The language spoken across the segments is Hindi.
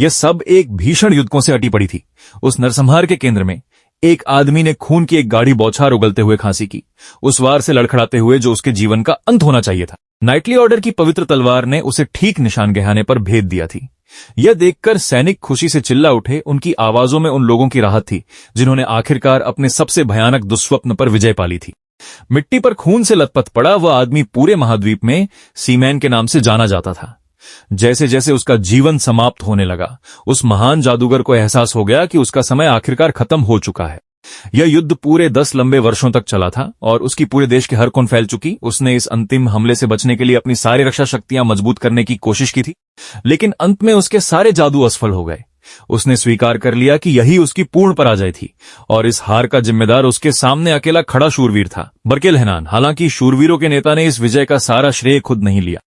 यह सब एक भीषण युद्धकों से अटी पड़ी थी। उस नरसंहार के केंद्र में एक आदमी ने खून की एक गाढ़ी बौछार उगलते हुए खांसी की, उस वार से लड़खड़ाते हुए जो उसके जीवन का अंत होना चाहिए था। नाइटली ऑर्डर की पवित्र तलवार ने उसे ठीक निशान गहाने पर भेद दिया थी। यह देखकर सैनिक खुशी से चिल्ला उठे। उनकी आवाजों में उन लोगों की राहत थी जिन्होंने आखिरकार अपने सबसे भयानक दुस्वप्न पर विजय पाली थी। मिट्टी पर खून से लथपथ पड़ा वह आदमी पूरे महाद्वीप में सीमैन के नाम से जाना जाता था। जैसे जैसे उसका जीवन समाप्त होने लगा, उस महान जादूगर को एहसास हो गया कि उसका समय आखिरकार खत्म हो चुका है। यह युद्ध पूरे 10 लंबे वर्षों तक चला था और उसकी पूरे देश के हर कोन फैल चुकी। उसने इस अंतिम हमले से बचने के लिए अपनी सारी रक्षा शक्तियां मजबूत करने की कोशिश की थी, लेकिन अंत में उसके सारे जादू असफल हो गए। उसने स्वीकार कर लिया कि यही उसकी पूर्ण पराजय थी और इस हार का जिम्मेदार उसके सामने अकेला खड़ा शूरवीर था, बरकेल हेनान। हालांकि शूरवीरों के नेता ने इस विजय का सारा श्रेय खुद नहीं लिया।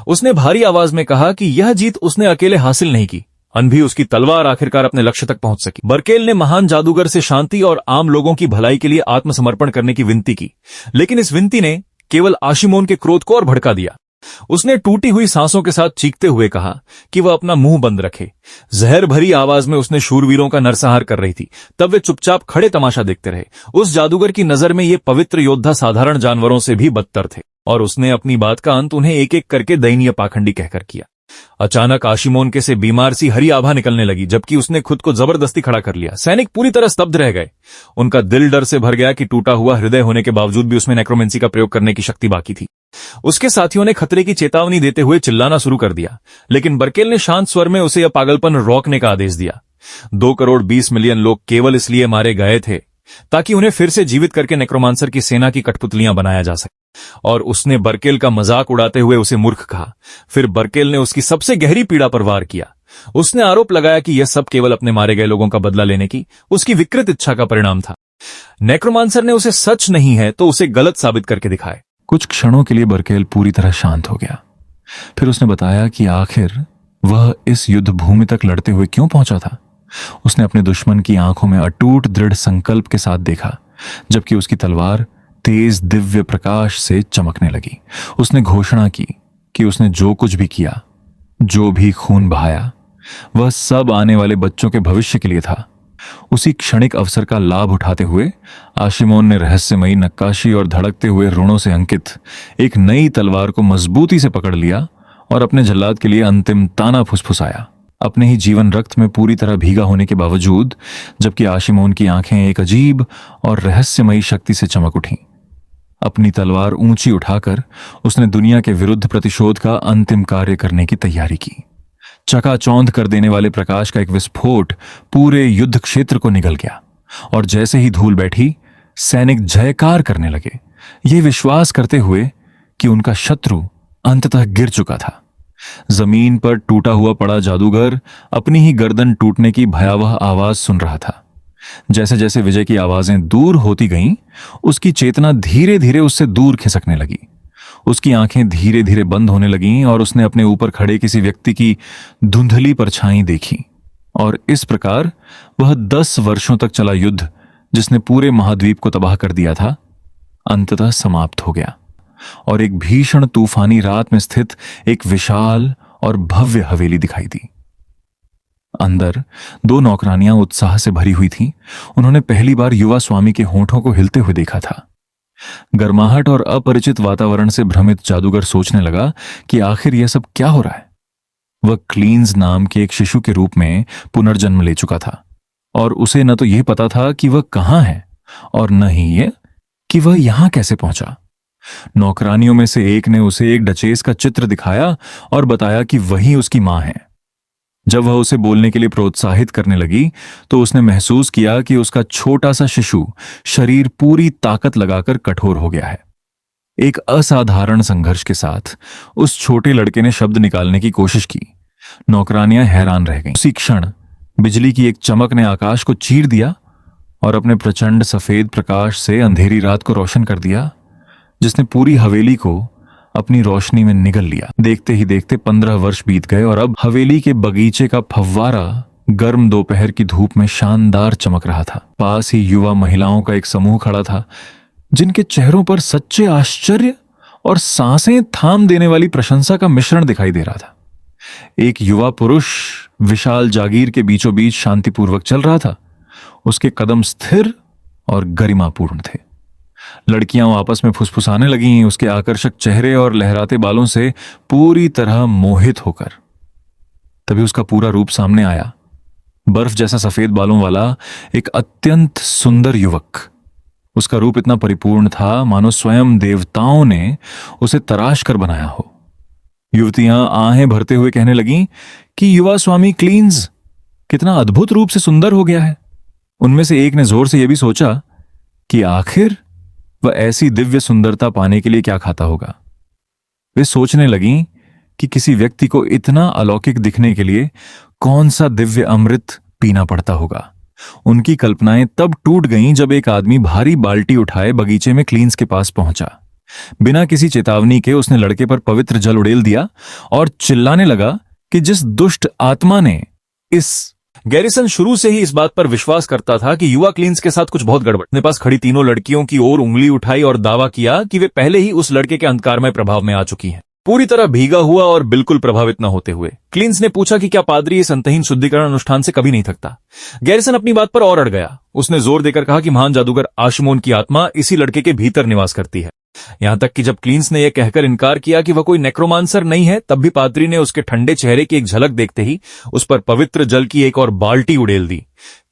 उसने भारी आवाज में कहा कि यह जीत उसने अकेले हासिल नहीं की, अनभी उसकी तलवार आखिरकार अपने लक्ष्य तक पहुंच सकी। बरकेल ने महान जादूगर से शांति और आम लोगों की भलाई के लिए आत्मसमर्पण करने की विनती की, लेकिन इस विनती ने केवल आशिमोन के क्रोध को और भड़का दिया। उसने टूटी हुई सांसों के साथ चीखते हुए कहा कि वह अपना मुंह बंद रखे। जहर भरी आवाज में उसने शूरवीरों का नरसंहार कर रही थी। तब वे चुपचाप खड़े तमाशा देखते रहे। उस जादूगर की नजर में ये पवित्र योद्धा साधारण जानवरों से भी बदतर थे और उसने अपनी बात का अंत उन्हें एक एक करके दयनीय पाखंडी कहकर किया। अचानक आशिमोन के से बीमार सी हरी आभा निकलने लगी, जबकि उसने खुद को जबरदस्ती खड़ा कर लिया। सैनिक पूरी तरह स्तब्ध रह गए। उनका दिल डर से भर गया कि टूटा हुआ हृदय होने के बावजूद भी उसमें नेक्रोमेंसी का प्रयोग करने की शक्ति बाकी थी। उसके साथियों ने खतरे की चेतावनी देते हुए चिल्लाना शुरू कर दिया, लेकिन बरकेल ने शांत स्वर में उसे यह पागलपन रोकने का आदेश दिया। 2 करोड़ 20 मिलियन लोग केवल इसलिए मारे गए थे ताकि उन्हें फिर से जीवित करके नेक्रोमांसर की सेना की कठपुतलियां बनाया जा सके। और उसने बरकेल का मजाक उड़ाते हुए उसे मूर्ख कहा। फिर बरकेल ने उसकी सबसे गहरी पीड़ा पर वार किया। उसने आरोप लगाया कि यह सब केवल अपने मारे गए लोगों का बदला लेने की उसकी विकृत इच्छा का परिणाम था। नेक्रोमांसर ने उसे सच नहीं है तो उसे गलत साबित करके दिखाए। कुछ क्षणों के लिए बरकेल पूरी तरह शांत हो गया। फिर उसने बताया कि आखिर वह इस युद्ध भूमि तक लड़ते हुए क्यों पहुंचा था। उसने अपने दुश्मन की आंखों में अटूट दृढ़ संकल्प के साथ देखा, जबकि उसकी तलवार तेज दिव्य प्रकाश से चमकने लगी। उसने घोषणा की कि उसने जो कुछ भी किया, जो भी खून बहाया, वह सब आने वाले बच्चों के भविष्य के लिए था। उसी क्षणिक अवसर का लाभ उठाते हुए आशिमोन ने रहस्यमयी नक्काशी और धड़कते हुए रुणों से अंकित एक नई तलवार को मजबूती से पकड़ लिया और अपने जल्लाद के लिए अंतिम ताना फुसफुसाया। अपने ही जीवन रक्त में पूरी तरह भीगा होने के बावजूद, जबकि आशिमोन की आंखें एक अजीब और रहस्यमयी शक्ति से चमक उठीं। अपनी तलवार ऊंची उठाकर उसने दुनिया के विरुद्ध प्रतिशोध का अंतिम कार्य करने की तैयारी की। चकाचौंध कर देने वाले प्रकाश का एक विस्फोट पूरे युद्ध क्षेत्र को निगल गया और जैसे ही धूल बैठी, सैनिक जयकार करने लगे, ये विश्वास करते हुए कि उनका शत्रु अंततः गिर चुका था। जमीन पर टूटा हुआ पड़ा जादूगर अपनी ही गर्दन टूटने की भयावह आवाज सुन रहा था। जैसे जैसे विजय की आवाजें दूर होती गईं, उसकी चेतना धीरे धीरे उससे दूर खिसकने लगी। उसकी आंखें धीरे धीरे बंद होने लगीं और उसने अपने ऊपर खड़े किसी व्यक्ति की धुंधली परछाई देखी। और इस प्रकार वह 10 वर्षों तक चला युद्ध, जिसने पूरे महाद्वीप को तबाह कर दिया था, अंततः समाप्त हो गया और एक भीषण तूफानी रात में स्थित एक विशाल और भव्य हवेली दिखाई दी। अंदर 2 नौकरानियां उत्साह से भरी हुई थीं। उन्होंने पहली बार युवा स्वामी के होठों को हिलते हुए देखा था। गर्माहट और अपरिचित वातावरण से भ्रमित जादूगर सोचने लगा कि आखिर यह सब क्या हो रहा है। वह क्लीन्स नाम के एक शिशु के रूप में पुनर्जन्म ले चुका था और उसे न तो यह पता था कि वह कहां है और न ही ये कि वह यहां कैसे पहुंचा। नौकरानियों में से एक ने उसे एक डचेस का चित्र दिखाया और बताया कि वही उसकी मां है। जब वह उसे बोलने के लिए प्रोत्साहित करने लगी तो उसने महसूस किया कि उसका छोटा सा शिशु शरीर पूरी ताकत लगाकर कठोर हो गया है। एक असाधारण संघर्ष के साथ उस छोटे लड़के ने शब्द निकालने की कोशिश की। नौकरानियां हैरान रह गईं। उसी क्षण बिजली की एक चमक ने आकाश को चीर दिया और अपने प्रचंड सफेद प्रकाश से अंधेरी रात को रोशन कर दिया, जिसने पूरी हवेली को अपनी रोशनी में निगल लिया। देखते ही देखते 15 वर्ष बीत गए और अब हवेली के बगीचे का फव्वारा गर्म दोपहर की धूप में शानदार चमक रहा था। पास ही युवा महिलाओं का एक समूह खड़ा था, जिनके चेहरों पर सच्चे आश्चर्य और सांसें थाम देने वाली प्रशंसा का मिश्रण दिखाई दे रहा था। एक युवा पुरुष विशाल जागीर के बीचों बीच शांतिपूर्वक चल रहा था। उसके कदम स्थिर और गरिमापूर्ण थे। लड़कियां आपस में फुसफुसाने लगीं, उसके आकर्षक चेहरे और लहराते बालों से पूरी तरह मोहित होकर। तभी उसका पूरा रूप सामने आया, बर्फ जैसा सफेद बालों वाला एक अत्यंत सुंदर युवक। उसका रूप इतना परिपूर्ण था मानो स्वयं देवताओं ने उसे तराश कर बनाया हो। युवतियां आहें भरते हुए कहने लगीं कि युवा स्वामी क्लीन्स कितना अद्भुत रूप से सुंदर हो गया है। उनमें से एक ने जोर से यह भी सोचा कि आखिर वह ऐसी दिव्य सुंदरता पाने के लिए क्या खाता होगा। वे सोचने लगीं कि किसी व्यक्ति को इतना अलौकिक दिखने के लिए कौन सा दिव्य अमृत पीना पड़ता होगा। उनकी कल्पनाएं तब टूट गईं जब एक आदमी भारी बाल्टी उठाए बगीचे में क्लीन्स के पास पहुंचा। बिना किसी चेतावनी के उसने लड़के पर पवित्र जल उड़ेल दिया और चिल्लाने लगा कि जिस दुष्ट आत्मा ने इस गैरिसन शुरू से ही इस बात पर विश्वास करता था कि युवा क्लीन्स के साथ कुछ बहुत गड़बड़। अपने पास खड़ी तीनों लड़कियों की ओर उंगली उठाई और दावा किया कि वे पहले ही उस लड़के के अंधकारमय प्रभाव में आ चुकी हैं। पूरी तरह भीगा हुआ और बिल्कुल प्रभावित न होते हुए क्लीन्स ने पूछा कि क्या पादरी इस अंतहीन शुद्धिकरण अनुष्ठान से कभी नहीं थकता। गैरिसन अपनी बात पर और अड़ गया। उसने जोर देकर कहा कि महान जादूगर आशमोन की आत्मा इसी लड़के के भीतर निवास करती है। यहां तक कि जब क्लीन्स ने यह कहकर इनकार किया कि वह कोई नेक्रोमांसर नहीं है, तब भी पादरी ने उसके ठंडे चेहरे की एक झलक देखते ही उस पर पवित्र जल की एक और बाल्टी उड़ेल दी।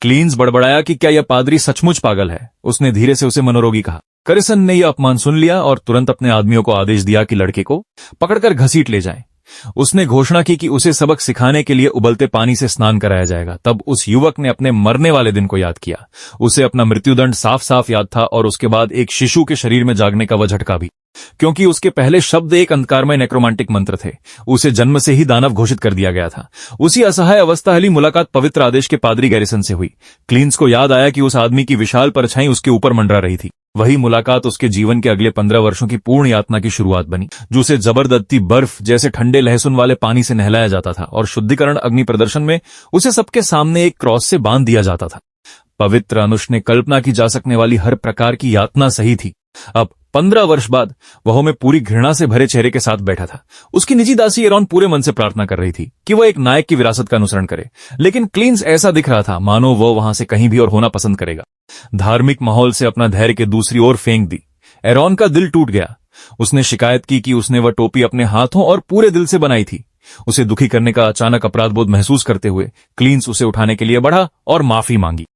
क्लीन्स बड़बड़ाया कि क्या यह पादरी सचमुच पागल है। उसने धीरे से उसे मनोरोगी कहा। गैरिसन ने यह अपमान सुन लिया और तुरंत अपने आदमियों को आदेश दिया कि लड़के को पकड़कर घसीट ले जाएं। उसने घोषणा की कि उसे सबक सिखाने के लिए उबलते पानी से स्नान कराया जाएगा। तब उस युवक ने अपने मरने वाले दिन को याद किया। उसे अपना मृत्युदंड साफ साफ याद था और उसके बाद एक शिशु के शरीर में जागने का वह झटका भी, क्योंकि उसके पहले शब्द एक अंधकारमय नेक्रोमांटिक मंत्र थे। उसे जन्म से ही दानव घोषित कर दिया गया था। उसी असहाय अवस्था वाली मुलाकात पवित्र आदेश के पादरी गैरिसन से हुई। क्लीन्स को याद आया कि उस आदमी की विशाल परछाई उसके ऊपर मंडरा रही थी। वही मुलाकात उसके जीवन के अगले 15 वर्षों की पूर्ण यातना की शुरुआत बनी, जो उसे जबरदस्ती बर्फ जैसे ठंडे लहसुन वाले पानी से नहलाया जाता था और शुद्धिकरण अग्नि प्रदर्शन में उसे सबके सामने एक क्रॉस से बांध दिया जाता था। पवित्र अनुष ने कल्पना की जा सकने वाली हर प्रकार की यातना सही थी। अब 15 वर्ष बाद वह में पूरी घृणा से भरे चेहरे के साथ बैठा था। उसकी निजी दासी एरॉन पूरे मन से प्रार्थना कर रही थी कि वह एक नायक की विरासत का अनुसरण करे, लेकिन क्लीन्स ऐसा दिख रहा था मानो वह वहां से कहीं भी और होना पसंद करेगा। धार्मिक माहौल से अपना धैर्य के दूसरी ओर फेंक दी। एरॉन का दिल टूट गया। उसने शिकायत की कि उसने वह टोपी अपने हाथों और पूरे दिल से बनाई थी। उसे दुखी करने का अचानक अपराधबोध महसूस करते हुए क्लीन्स उसे उठाने के लिए बढ़ा और माफी मांगी,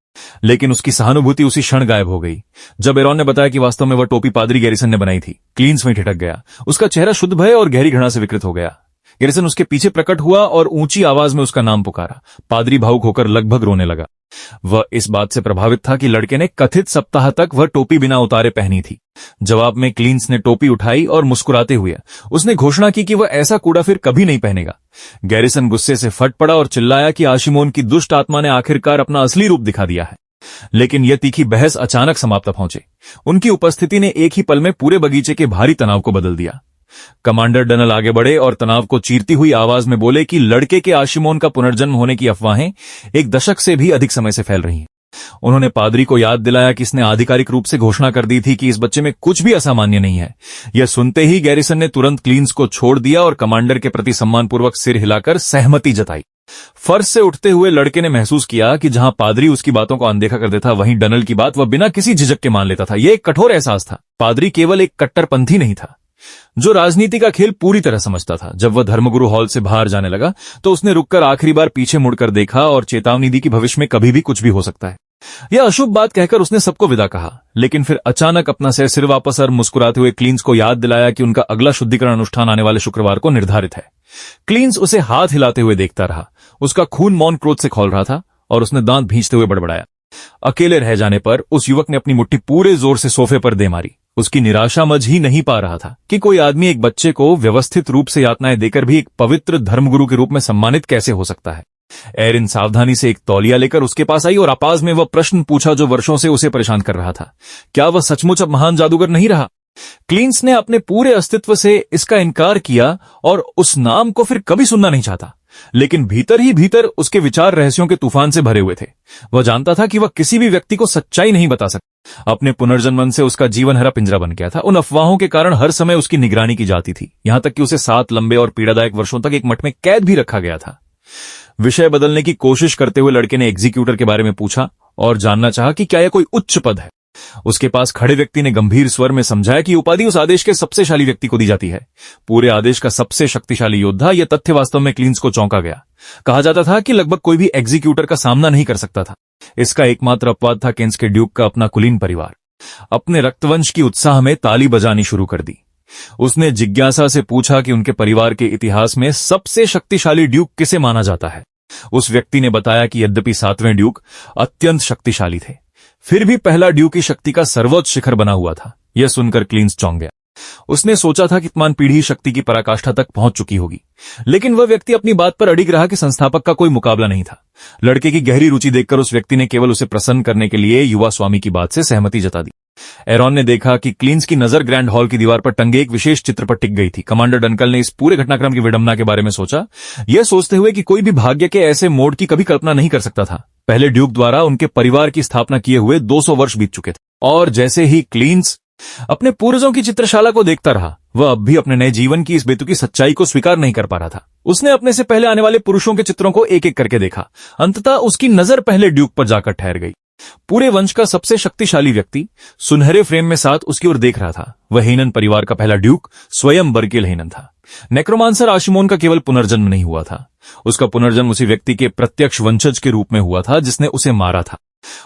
लेकिन उसकी सहानुभूति उसी क्षण गायब हो गई। जब एरॉन ने बताया कि वास्तव में वह टोपी पादरी गैरिसन ने बनाई थी, क्लीन्स वहीं ठिठक गया। उसका चेहरा शुद्ध भय और गहरी घृणा से विकृत हो गया। गैरिसन उसके पीछे प्रकट हुआ और ऊंची आवाज में उसका नाम पुकारा। पादरी भावुक होकर लगभग रोने लगा। वह इस बात से प्रभावित था कि लड़के ने कथित सप्ताह तक वह टोपी बिना उतारे पहनी थी। जवाब में क्लीन्स ने टोपी उठाई और मुस्कुराते हुए उसने घोषणा की कि वह ऐसा कूड़ा फिर कभी नहीं पहनेगा। गैरिसन गुस्से से फट पड़ा और चिल्लाया कि आशिमोन की दुष्ट आत्मा ने आखिरकार अपना असली रूप दिखा दिया है। लेकिन यह तीखी बहस अचानक समाप्त पहुंचे। उनकी उपस्थिति ने एक ही पल में पूरे बगीचे के भारी तनाव को बदल दिया। कमांडर डनल आगे बढ़े और तनाव को चीरती हुई आवाज में बोले कि लड़के के आशिमोन का पुनर्जन्म होने की अफवाहें एक दशक से भी अधिक समय से फैल रही हैं। उन्होंने पादरी को याद दिलाया कि इसने आधिकारिक रूप से घोषणा कर दी थी कि इस बच्चे में कुछ भी असामान्य नहीं है। यह सुनते ही गैरिसन ने तुरंत क्लीन्स को छोड़ दिया और कमांडर के प्रति सम्मानपूर्वक सिर हिलाकर सहमति जताई। फर्श से उठते हुए लड़के ने महसूस किया कि जहां पादरी उसकी बातों को अनदेखा कर देता, वहीं डनल की बात वह बिना किसी झिझक के मान लेता था। यह एक कठोर एहसास था। पादरी केवल एक कट्टरपंथी नहीं था, जो राजनीति का खेल पूरी तरह समझता था। जब वह धर्मगुरु हॉल से बाहर जाने लगा तो उसने रुककर आखिरी बार पीछे मुड़कर देखा और चेतावनी दी कि भविष्य में कभी भी कुछ भी हो सकता है। यह अशुभ बात कहकर उसने सबको विदा कहा, लेकिन फिर अचानक अपना सिर वापस और मुस्कुराते हुए क्लीन्स को याद दिलाया कि उनका अगला शुद्धिकरण अनुष्ठान आने वाले शुक्रवार को निर्धारित है। क्लीन्स उसे हाथ हिलाते हुए देखता रहा। उसका खून मौन क्रोध से खौल रहा था और उसने दांत भींचते हुए बड़बड़ाया। अकेले रह जाने पर उस युवक ने अपनी मुट्ठी पूरे जोर से सोफे पर दे मारी। उसकी निराशा मझ ही नहीं पा रहा था कि कोई आदमी एक बच्चे को व्यवस्थित रूप से यातनाएं देकर भी एक पवित्र धर्मगुरु के रूप में सम्मानित कैसे हो सकता है। एरिन सावधानी से एक तौलिया लेकर उसके पास आई और आपाज में वह प्रश्न पूछा जो वर्षों से उसे परेशान कर रहा था। क्या वह सचमुच अब महान जादूगर नहीं रहा? क्लीन्स ने अपने पूरे अस्तित्व से इसका इनकार किया और उस नाम को फिर कभी सुनना नहीं चाहता, लेकिन भीतर ही भीतर उसके विचार रहस्यों के तूफान से भरे हुए थे। वह जानता था कि वह किसी भी व्यक्ति को सच्चाई नहीं बता सकता। अपने पुनर्जन्म से उसका जीवन हरा पिंजरा बन गया था। उन अफवाहों के कारण हर समय उसकी निगरानी की जाती थी, यहां तक कि उसे 7 लंबे और पीड़ादायक वर्षों तक एक मठ में कैद भी रखा गया था। विषय बदलने की कोशिश करते हुए लड़के ने एग्जीक्यूटर के बारे में पूछा और जानना चाहा कि क्या यह कोई उच्च पद है। उसके पास खड़े व्यक्ति ने गंभीर स्वर में समझाया कि उपाधि उस आदेश के सबसे शाली व्यक्ति को दी जाती है, पूरे आदेश का सबसे शक्तिशाली योद्धा। यह तथ्य वास्तव में क्लींस को चौंका गया। कहा जाता था कि लगभग कोई भी एग्जीक्यूटर का सामना नहीं कर सकता था। इसका एकमात्र अपवाद था केंस के ड्यूक का अपना कुलीन परिवार। अपने रक्तवंश की उत्साह में ताली बजानी शुरू कर दी। उसने जिज्ञासा से पूछा कि उनके परिवार के इतिहास में सबसे शक्तिशाली ड्यूक किसे माना जाता है। उस व्यक्ति ने बताया कि यद्यपि 7वें ड्यूक अत्यंत शक्तिशाली थे, फिर भी पहला ड्यूक की शक्ति का सर्वोच्च शिखर बना हुआ था। यह सुनकर क्लींस चौंक गया। उसने सोचा था कि वर्तमान पीढ़ी शक्ति की पराकाष्ठा तक पहुंच चुकी होगी, लेकिन वह व्यक्ति अपनी बात पर अड़िग रहा कि संस्थापक का कोई मुकाबला नहीं था। लड़के की गहरी रुचि देखकर उस व्यक्ति ने केवल उसे प्रसन्न करने के लिए युवा स्वामी की बात से सहमति जता दी। एरॉन ने देखा कि क्लींस की नजर ग्रैंड हॉल की दीवार पर टंगे एक विशेष चित्र पर टिक गई थी। कमांडर डंकल ने इस पूरे घटनाक्रम की विडंबना के बारे में सोचा, यह सोचते हुए कि कोई भी भाग्य के ऐसे मोड़ की कभी कल्पना नहीं कर सकता था। पहले ड्यूक द्वारा उनके परिवार की स्थापना किए हुए 200 वर्ष बीत चुके थे, और जैसे ही क्लींस अपने पूर्वजों की चित्रशाला को देखता रहा, वह अब भी अपने नए जीवन की इस बेतुकी सच्चाई को स्वीकार नहीं कर पा रहा था। उसने अपने से पहले आने वाले पुरुषों के चित्रों को एक एक करके देखा। अंततः उसकी नजर पहले ड्यूक पर जाकर ठहर गई। पूरे वंश का सबसे शक्तिशाली व्यक्ति सुनहरे फ्रेम में साथ उसकी ओर देख रहा था। वह हेनन परिवार का पहला ड्यूक स्वयं बर्केल हेनन था। नेक्रोमांसर आशिमोन का केवल पुनर्जन्म नहीं हुआ था, उसका पुनर्जन्म उसी व्यक्ति के प्रत्यक्ष वंशज के रूप में हुआ था जिसने उसे मारा था।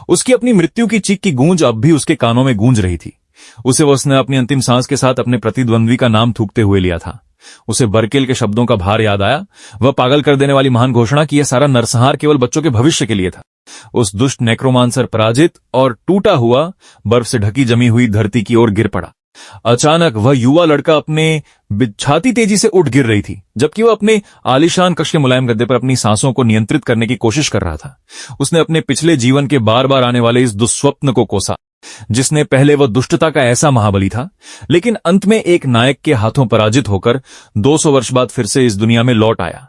उसकी अपनी मृत्यु की चीख की गूंज अब भी उसके कानों में गूंज रही थी। उसने अपनी अंतिम सांस के साथ अपने प्रतिद्वंद्वी का नाम थूकते हुए लिया था। उसे बर्केल के शब्दों का भार याद आया, वह पागल कर देने वाली महान घोषणा कि यह सारा नरसंहार केवल बच्चों के भविष्य के लिए था। उस दुष्ट नेक्रोमांसर पराजित और टूटा हुआ बर्फ से ढकी जमी हुई धरती की ओर गिर पड़ा। अचानक वह युवा लड़का अपने छाती तेजी से उठ गिर रही थी, जबकि वह अपने आलीशान कक्ष के मुलायम गद्दे पर अपनी सांसों को नियंत्रित करने की कोशिश कर रहा था। उसने अपने पिछले जीवन के बार बार आने वाले इस दुस्वप्न को कोसा, जिसने पहले वह दुष्टता का ऐसा महाबली था, लेकिन अंत में एक नायक के हाथों पराजित होकर 200 वर्ष बाद फिर से इस दुनिया में लौट आया।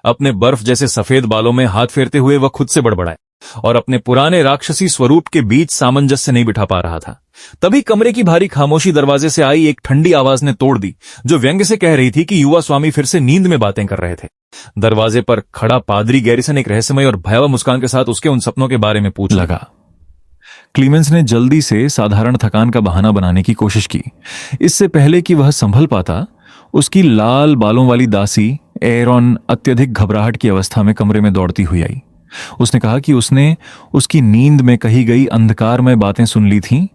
अपने बर्फ जैसे सफेद बालों में हाथ फेरते हुए वह खुद से बड़बड़ाया और अपने पुराने राक्षसी स्वरूप के बीच सामंजस्य नहीं बिठा पा रहा था। तभी कमरे की भारी खामोशी दरवाजे से आई एक ठंडी आवाज ने तोड़ दी, जो व्यंग्य से कह रही थी कि युवा स्वामी फिर से नींद में बातें कर रहे थे। दरवाजे पर खड़ा पादरी गैरिसन एक रहस्यमय और भयावह मुस्कान के साथ उसके उन सपनों के बारे में पूछ लगा। क्लीमेंस ने जल्दी से साधारण थकान का बहाना बनाने की कोशिश की। इससे पहले कि वह संभल पाता, उसकी लाल बालों वाली दासी एरॉन अत्यधिक घबराहट की अवस्था में कमरे में दौड़ती हुई आई। उसने कहा कि उसने उसकी नींद में कही गई अंधकारमय बातें सुन ली थीं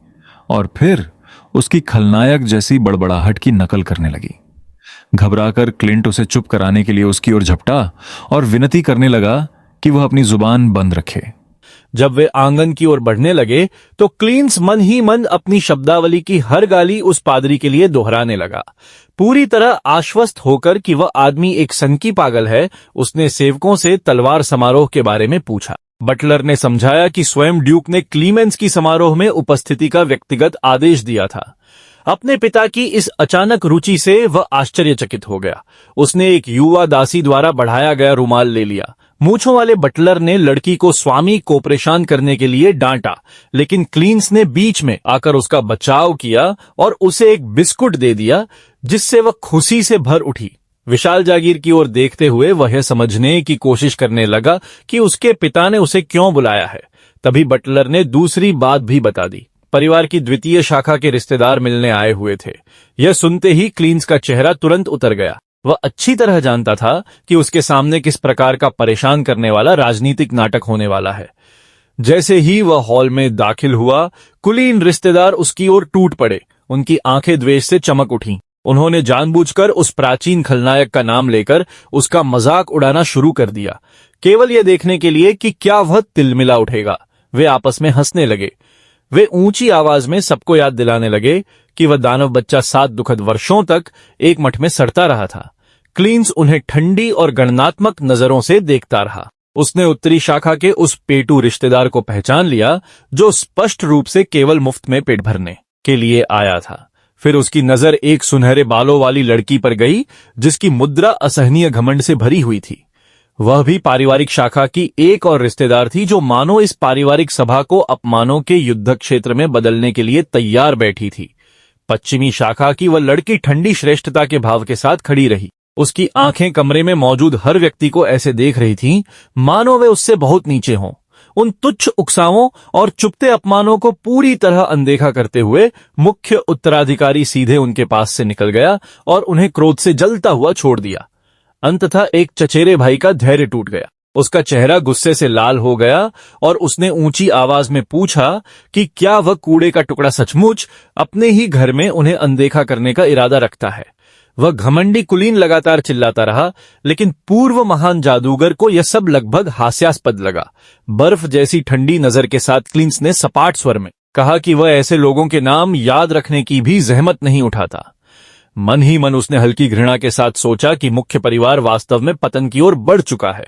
और फिर उसकी खलनायक जैसी बड़बड़ाहट की नकल करने लगी। घबराकर क्लिंट उसे चुप कराने के लिए उसकी ओर झपटा और विनती करने लगा कि वह अपनी जुबान बंद रखे। जब वे आंगन की ओर बढ़ने लगे तो क्लींस मन ही मन अपनी शब्दावली की हर गाली उस पादरी के लिए दोहराने लगा। पूरी तरह आश्वस्त होकर कि वह आदमी एक सनकी पागल है, उसने सेवकों से तलवार समारोह के बारे में पूछा। बटलर ने समझाया कि स्वयं ड्यूक ने क्लीमेंस की समारोह में उपस्थिति का व्यक्तिगत आदेश दिया था। अपने पिता की इस अचानक रुचि से वह आश्चर्यचकित हो गया। उसने एक युवा दासी द्वारा बढ़ाया गया रुमाल ले लिया। मूंछों वाले बटलर ने लड़की को स्वामी को परेशान करने के लिए डांटा, लेकिन क्लींस ने बीच में आकर उसका बचाव किया और उसे एक बिस्कुट दे दिया, जिससे वह खुशी से भर उठी। विशाल जागीर की ओर देखते हुए वह यह समझने की कोशिश करने लगा कि उसके पिता ने उसे क्यों बुलाया है। तभी बटलर ने दूसरी बात भी बता दी। परिवार की द्वितीय शाखा के रिश्तेदार मिलने आए हुए थे। यह सुनते ही क्लींस का चेहरा तुरंत उतर गया। वह अच्छी तरह जानता था कि उसके सामने किस प्रकार का परेशान करने वाला राजनीतिक नाटक होने वाला है। जैसे ही वह हॉल में दाखिल हुआ, कुलीन रिश्तेदार उसकी ओर टूट पड़े। उनकी आंखें द्वेष से चमक उठीं। उन्होंने जानबूझकर उस प्राचीन खलनायक का नाम लेकर उसका मजाक उड़ाना शुरू कर दिया, केवल यह देखने के लिए कि क्या वह तिलमिला उठेगा। वे आपस में हंसने लगे। वे ऊंची आवाज में सबको याद दिलाने लगे कि वह दानव बच्चा 7 दुखद वर्षों तक एक मठ में सड़ता रहा था। क्लींस उन्हें ठंडी और गणनात्मक नजरों से देखता रहा। उसने उत्तरी शाखा के उस पेटू रिश्तेदार को पहचान लिया, जो स्पष्ट रूप से केवल मुफ्त में पेट भरने के लिए आया था। फिर उसकी नजर एक सुनहरे बालों वाली लड़की पर गई, जिसकी मुद्रा असहनीय घमंड से भरी हुई थी। वह भी पारिवारिक शाखा की एक और रिश्तेदार थी, जो मानो इस पारिवारिक सभा को अपमानों के युद्ध क्षेत्र में बदलने के लिए तैयार बैठी थी। पश्चिमी शाखा की वह लड़की ठंडी श्रेष्ठता के भाव के साथ खड़ी रही। उसकी आंखें कमरे में मौजूद हर व्यक्ति को ऐसे देख रही थीं, मानो वे उससे बहुत नीचे हों। उन तुच्छ उकसावों और चुपते अपमानों को पूरी तरह अनदेखा करते हुए मुख्य उत्तराधिकारी सीधे उनके पास से निकल गया और उन्हें क्रोध से जलता हुआ छोड़ दिया। अंततः एक चचेरे भाई का धैर्य टूट गया। उसका चेहरा गुस्से से लाल हो गया और उसने ऊंची आवाज में पूछा कि क्या वह कूड़े का टुकड़ा सचमुच अपने ही घर में उन्हें अनदेखा करने का इरादा रखता है। वह घमंडी कुलीन लगातार चिल्लाता रहा, लेकिन पूर्व महान जादूगर को यह सब लगभग हास्यास्पद लगा। बर्फ जैसी ठंडी नजर के साथ क्लींस ने सपाट स्वर में कहा कि वह ऐसे लोगों के नाम याद रखने की भी जहमत नहीं उठाता। मन ही मन उसने हल्की घृणा के साथ सोचा कि मुख्य परिवार वास्तव में पतन की ओर बढ़ चुका है।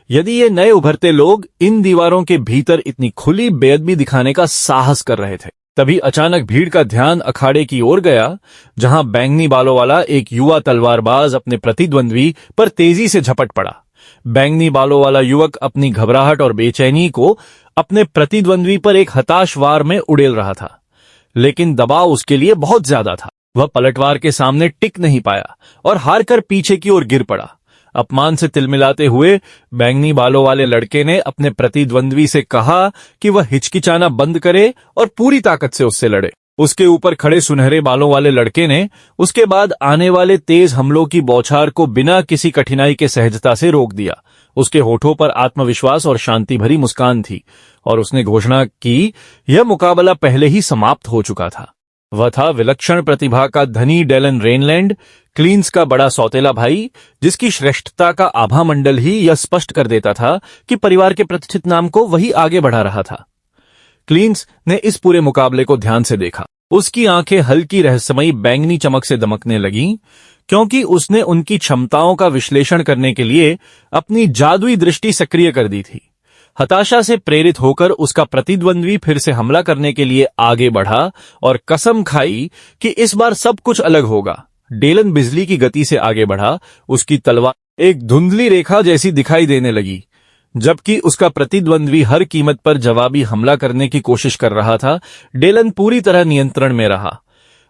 यदि ये नए उभरते लोग इन दीवारों के भीतर इतनी खुली बेअदबी दिखाने का साहस कर रहे थे। तभी अचानक भीड़ का ध्यान अखाड़े की ओर गया, जहां बैंगनी बालों वाला एक युवा तलवारबाज अपने प्रतिद्वंद्वी पर तेजी से झपट पड़ा। बैंगनी बालों वाला युवक अपनी घबराहट और बेचैनी को अपने प्रतिद्वंद्वी पर एक हताश वार में उड़ेल रहा था, लेकिन दबाव उसके लिए बहुत ज्यादा था। वह पलटवार के सामने टिक नहीं पाया और हार कर पीछे की ओर गिर पड़ा। अपमान से तिलमिलाते हुए बैंगनी बालों वाले लड़के ने अपने प्रतिद्वंद्वी से कहा कि वह हिचकिचाना बंद करे और पूरी ताकत से उससे लड़े। उसके ऊपर खड़े सुनहरे बालों वाले लड़के ने उसके बाद आने वाले तेज हमलों की बौछार को बिना किसी कठिनाई के सहजता से रोक दिया। उसके होठों पर आत्मविश्वास और शांति भरी मुस्कान थी और उसने घोषणा की, यह मुकाबला पहले ही समाप्त हो चुका था। वह था विलक्षण प्रतिभा का धनी डेलन रेनलैंड, क्लींस का बड़ा सौतेला भाई, जिसकी श्रेष्ठता का आभा मंडल ही यह स्पष्ट कर देता था कि परिवार के प्रतिष्ठित नाम को वही आगे बढ़ा रहा था। क्लींस ने इस पूरे मुकाबले को ध्यान से देखा। उसकी आंखें हल्की रहस्यमयी बैंगनी चमक से दमकने लगीं, क्योंकि उसने उनकी क्षमताओं का विश्लेषण करने के लिए अपनी जादुई दृष्टि सक्रिय कर दी थी। हताशा से प्रेरित होकर उसका प्रतिद्वंद्वी फिर से हमला करने के लिए आगे बढ़ा और कसम खाई कि इस बार सब कुछ अलग होगा। डेलन बिजली की गति से आगे बढ़ा। उसकी तलवार एक धुंधली रेखा जैसी दिखाई देने लगी, जबकि उसका प्रतिद्वंद्वी हर कीमत पर जवाबी हमला करने की कोशिश कर रहा था। डेलन पूरी तरह नियंत्रण में रहा।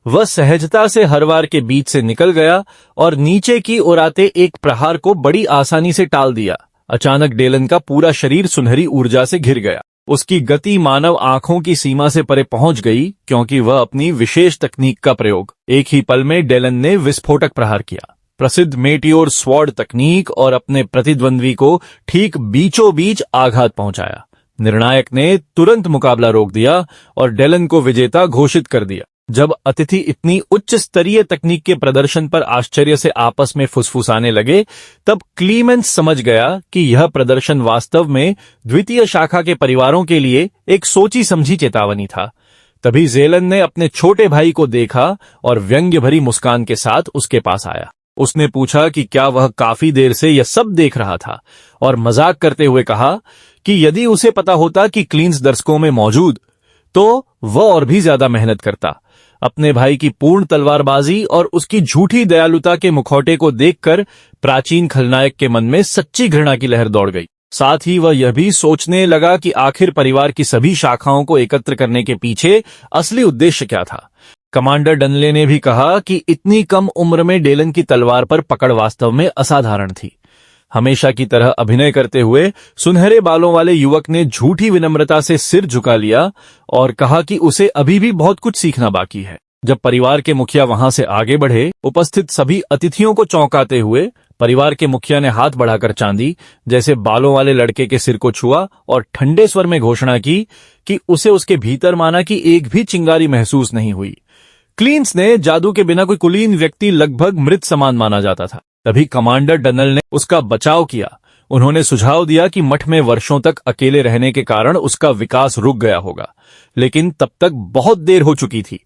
वह सहजता से हर वार के बीच से निकल गया और नीचे की ओर आते एक प्रहार को बड़ी आसानी से टाल दिया। अचानक डेलन का पूरा शरीर सुनहरी ऊर्जा से घिर गया। उसकी गति मानव आंखों की सीमा से परे पहुंच गई, क्योंकि वह अपनी विशेष तकनीक का प्रयोग एक ही पल में डेलन ने विस्फोटक प्रहार किया। प्रसिद्ध मेटियोर स्वॉर्ड तकनीक और अपने प्रतिद्वंद्वी को ठीक बीचों बीच आघात पहुंचाया। निर्णायक ने तुरंत मुकाबला रोक दिया और डेलन को विजेता घोषित कर दिया। जब अतिथि इतनी उच्च स्तरीय तकनीक के प्रदर्शन पर आश्चर्य से आपस में फुसफुसाने लगे, तब क्लीमेंस समझ गया कि यह प्रदर्शन वास्तव में द्वितीय शाखा के परिवारों के लिए एक सोची समझी चेतावनी था। तभी जेलन ने अपने छोटे भाई को देखा और व्यंग्य भरी मुस्कान के साथ उसके पास आया। उसने पूछा कि क्या वह काफी देर से यह सब देख रहा था, और मजाक करते हुए कहा कि यदि उसे पता होता कि क्लींस दर्शकों में मौजूद, तो वह और भी ज्यादा मेहनत करता। अपने भाई की पूर्ण तलवारबाजी और उसकी झूठी दयालुता के मुखौटे को देखकर प्राचीन खलनायक के मन में सच्ची घृणा की लहर दौड़ गई। साथ ही वह यह भी सोचने लगा कि आखिर परिवार की सभी शाखाओं को एकत्र करने के पीछे असली उद्देश्य क्या था। कमांडर डनले ने भी कहा कि इतनी कम उम्र में डेलन की तलवार पर पकड़ वास्तव में असाधारण थी। हमेशा की तरह अभिनय करते हुए सुनहरे बालों वाले युवक ने झूठी विनम्रता से सिर झुका लिया और कहा कि उसे अभी भी बहुत कुछ सीखना बाकी है। जब परिवार के मुखिया वहां से आगे बढ़े, उपस्थित सभी अतिथियों को चौंकाते हुए परिवार के मुखिया ने हाथ बढ़ाकर चांदी जैसे बालों वाले लड़के के सिर को छुआ और ठंडे स्वर में घोषणा की कि उसे उसके भीतर माना कि एक भी चिंगारी महसूस नहीं हुई। क्लींस ने जादू के बिना कोई कुलीन व्यक्ति लगभग मृत समान माना जाता था। तभी कमांडर डनल ने उसका बचाव किया। उन्होंने सुझाव दिया कि मठ में वर्षों तक अकेले रहने के कारण उसका विकास रुक गया होगा, लेकिन तब तक बहुत देर हो चुकी थी।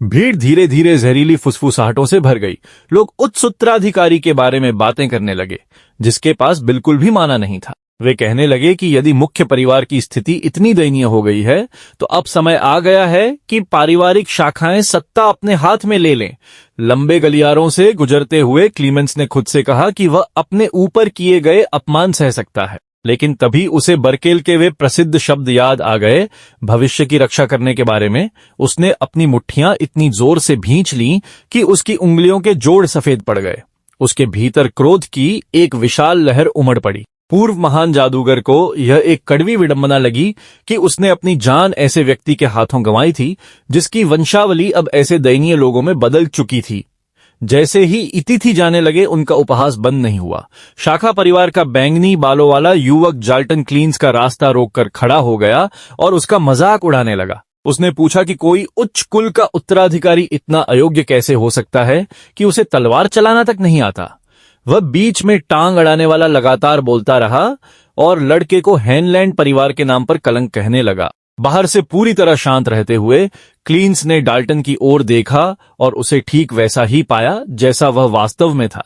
भीड़ धीरे धीरे जहरीली फुसफुसाहटों से भर गई। लोग उच्च उत्तराधिकारी के बारे में बातें करने लगे, जिसके पास बिल्कुल भी माना नहीं था। वे कहने लगे कि यदि मुख्य परिवार की स्थिति इतनी दयनीय हो गई है, तो अब समय आ गया है कि पारिवारिक शाखाएं सत्ता अपने हाथ में ले लें। लंबे गलियारों से गुजरते हुए क्लीमेंस ने खुद से कहा कि वह अपने ऊपर किए गए अपमान सह सकता है, लेकिन तभी उसे बरकेल के वे प्रसिद्ध शब्द याद आ गए भविष्य की रक्षा करने के बारे में। उसने अपनी मुट्ठियां इतनी जोर से भींच लीं कि उसकी उंगलियों के जोड़ सफेद पड़ गए। उसके भीतर क्रोध की एक विशाल लहर उमड़ पड़ी। पूर्व महान जादूगर को यह एक कड़वी विडंबना लगी कि उसने अपनी जान ऐसे व्यक्ति के हाथों गंवाई थी जिसकी वंशावली अब ऐसे दयनीय लोगों में बदल चुकी थी। जैसे ही इतिथि जाने लगे उनका उपहास बंद नहीं हुआ। शाखा परिवार का बैंगनी बालों वाला युवक जाल्टन क्लीन्स का रास्ता रोककर खड़ा हो गया और उसका मजाक उड़ाने लगा। उसने पूछा कि कोई उच्च कुल का उत्तराधिकारी इतना अयोग्य कैसे हो सकता है कि उसे तलवार चलाना तक नहीं आता। वह बीच में टांग अड़ाने वाला लगातार बोलता रहा और लड़के को हैनलैंड परिवार के नाम पर कलंक कहने लगा। बाहर से पूरी तरह शांत रहते हुए क्लीन्स ने डाल्टन की ओर देखा और उसे ठीक वैसा ही पाया जैसा वह वास्तव में था।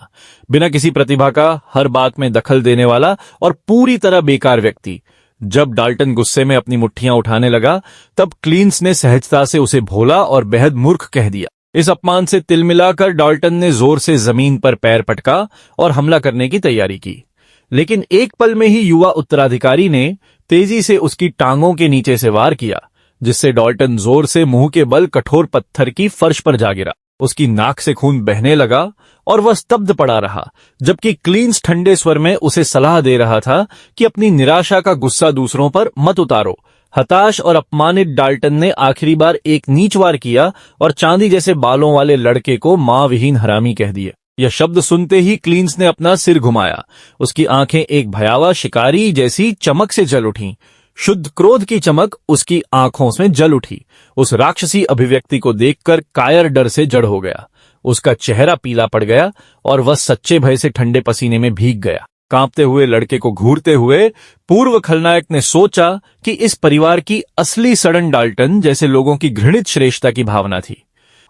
बिना किसी प्रतिभा का, हर बात में दखल देने वाला और पूरी तरह बेकार व्यक्ति। जब डाल्टन गुस्से में अपनी मुट्ठियां उठाने लगा तब क्लीन्स ने सहजता से उसे भोला और बेहद मूर्ख कह दिया। इस अपमान से तिलमिलाकर डाल्टन ने जोर से जमीन पर पैर पटका और हमला करने की तैयारी की, लेकिन एक पल में ही युवा उत्तराधिकारी ने तेजी से उसकी टांगों के नीचे से वार किया, जिससे डाल्टन जोर से मुंह के बल कठोर पत्थर की फर्श पर जा गिरा। उसकी नाक से खून बहने लगा और वह स्तब्ध पड़ा रहा, जबकि क्लीन्स ठंडे स्वर में उसे सलाह दे रहा था कि अपनी निराशा का गुस्सा दूसरों पर मत उतारो। हताश और अपमानित डाल्टन ने आखिरी बार एक नीच वार किया और चांदी जैसे बालों वाले लड़के को मां विहीन हरामी कह दिया। यह शब्द सुनते ही क्लीन्स ने अपना सिर घुमाया। उसकी आंखें एक भयावह शिकारी जैसी चमक से जल उठीं। शुद्ध क्रोध की चमक उसकी आंखों में जल उठी। उस राक्षसी अभिव्यक्ति को देखकर कायर डर से जड़ हो गया। उसका चेहरा पीला पड़ गया और वह सच्चे भय से ठंडे पसीने में भीग गया। कांपते हुए लड़के को घूरते हुए पूर्व खलनायक ने सोचा कि इस परिवार की असली सड़न डाल्टन जैसे लोगों की घृणित श्रेष्ठता की भावना थी।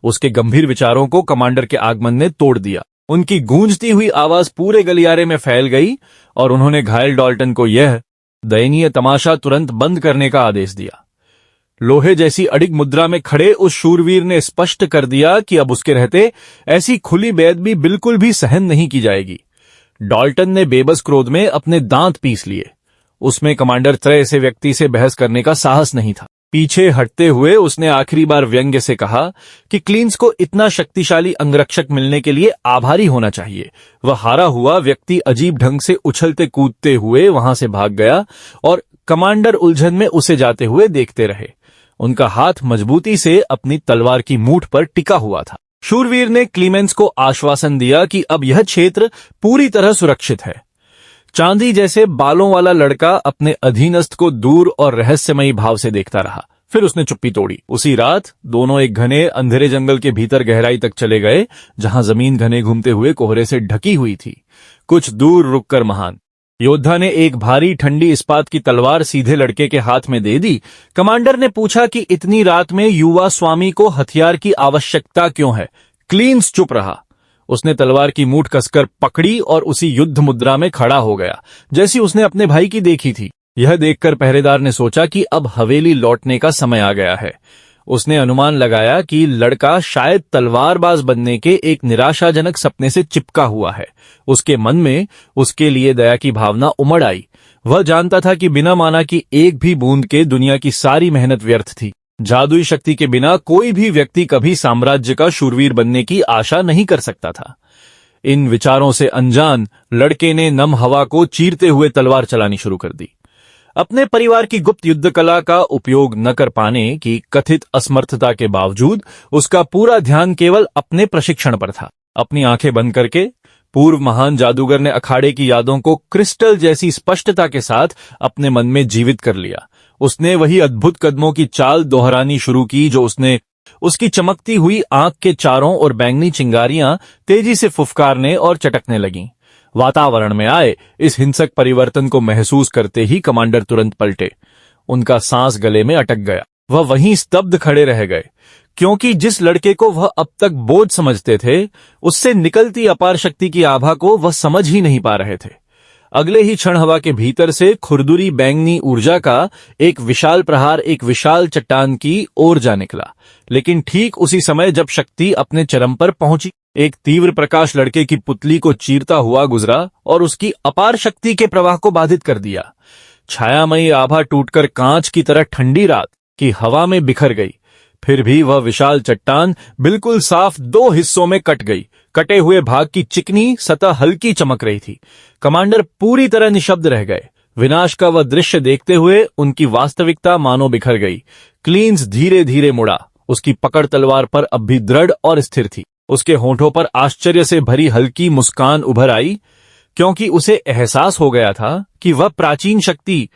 उसके गंभीर विचारों को कमांडर के आगमन ने तोड़ दिया। उनकी गूंजती हुई आवाज पूरे गलियारे में फैल गई और उन्होंने घायल डाल्टन को यह दयनीय तमाशा तुरंत बंद करने का आदेश दिया। लोहे जैसी अडिग मुद्रा में खड़े उस शूरवीर ने स्पष्ट कर दिया कि अब उसके रहते ऐसी खुली बेअदबी बिल्कुल भी सहन नहीं की जाएगी। डाल्टन ने बेबस क्रोध में अपने दांत पीस लिए। उसमें कमांडर त्रय ऐसे व्यक्ति से बहस करने का साहस नहीं था। पीछे हटते हुए उसने आखिरी बार व्यंग्य से कहा कि क्लीन्स को इतना शक्तिशाली अंगरक्षक मिलने के लिए आभारी होना चाहिए। वह हारा हुआ व्यक्ति अजीब ढंग से उछलते कूदते हुए वहां से भाग गया और कमांडर उलझन में उसे जाते हुए देखते रहे। उनका हाथ मजबूती से अपनी तलवार की मूठ पर टिका हुआ था। शूरवीर ने क्लीमेंस को आश्वासन दिया कि अब यह क्षेत्र पूरी तरह सुरक्षित है। चांदी जैसे बालों वाला लड़का अपने अधीनस्थ को दूर और रहस्यमयी भाव से देखता रहा। फिर उसने चुप्पी तोड़ी। उसी रात दोनों एक घने अंधेरे जंगल के भीतर गहराई तक चले गए, जहां जमीन घने घूमते हुए कोहरे से ढकी हुई थी। कुछ दूर रुककर महान योद्धा ने एक भारी ठंडी इस्पात की तलवार सीधे लड़के के हाथ में दे दी। कमांडर ने पूछा कि इतनी रात में युवा स्वामी को हथियार की आवश्यकता क्यों है। क्लीन्स चुप रहा। उसने तलवार की मूठ कसकर पकड़ी और उसी युद्ध मुद्रा में खड़ा हो गया जैसी उसने अपने भाई की देखी थी। यह देखकर पहरेदार ने सोचा कि अब हवेली लौटने का समय आ गया है। उसने अनुमान लगाया कि लड़का शायद तलवारबाज बनने के एक निराशाजनक सपने से चिपका हुआ है। उसके मन में उसके लिए दया की भावना उमड़ आई। वह जानता था कि बिना माना की एक भी बूंद के दुनिया की सारी मेहनत व्यर्थ थी। जादुई शक्ति के बिना कोई भी व्यक्ति कभी साम्राज्य का शूरवीर बनने की आशा नहीं कर सकता था। इन विचारों से अनजान लड़के ने नम हवा को चीरते हुए तलवार चलानी शुरू कर दी। अपने परिवार की गुप्त युद्ध कला का उपयोग न कर पाने की कथित असमर्थता के बावजूद उसका पूरा ध्यान केवल अपने प्रशिक्षण पर था। अपनी आंखें बंद करके पूर्व महान जादूगर ने अखाड़े की यादों को क्रिस्टल जैसी स्पष्टता के साथ अपने मन में जीवित कर लिया। उसने वही अद्भुत कदमों की चाल दोहरानी शुरू की जो उसने उसकी चमकती हुई आंख के चारों ओर बैंगनी चिंगारियां तेजी से फुफकारने और चटकने लगीं। वातावरण में आए इस हिंसक परिवर्तन को महसूस करते ही कमांडर तुरंत पलटे। उनका सांस गले में अटक गया। वह वहीं स्तब्ध खड़े रह गए, क्योंकि जिस लड़के को वह अब तक बोझ समझते थे उससे निकलती अपार शक्ति की आभा को वह समझ ही नहीं पा रहे थे। अगले ही क्षण हवा के भीतर से खुरदुरी बैंगनी ऊर्जा का एक विशाल प्रहार एक विशाल चट्टान की ओर जा निकला। लेकिन ठीक उसी समय जब शक्ति अपने चरम पर पहुंची, एक तीव्र प्रकाश लड़के की पुतली को चीरता हुआ गुजरा और उसकी अपार शक्ति के प्रवाह को बाधित कर दिया। छायामयी आभा टूटकर कांच की तरह ठंडी रात की हवा में बिखर गई। फिर भी वह विशाल चट्टान बिल्कुल साफ दो हिस्सों में कट गई। कटे हुए भाग की चिकनी सतह हल्की चमक रही थी। कमांडर पूरी तरह निशब्द रह गए। विनाश का वह दृश्य देखते हुए उनकी वास्तविकता मानो बिखर गई। क्लींस धीरे धीरे मुड़ा। उसकी पकड़ तलवार पर अब भी दृढ़ और स्थिर थी। उसके होठों पर आश्चर्य से भरी हल्की मुस्कान उभर आई, क्योंकि उसे एहसास हो गया था कि वह प्राचीन शक्ति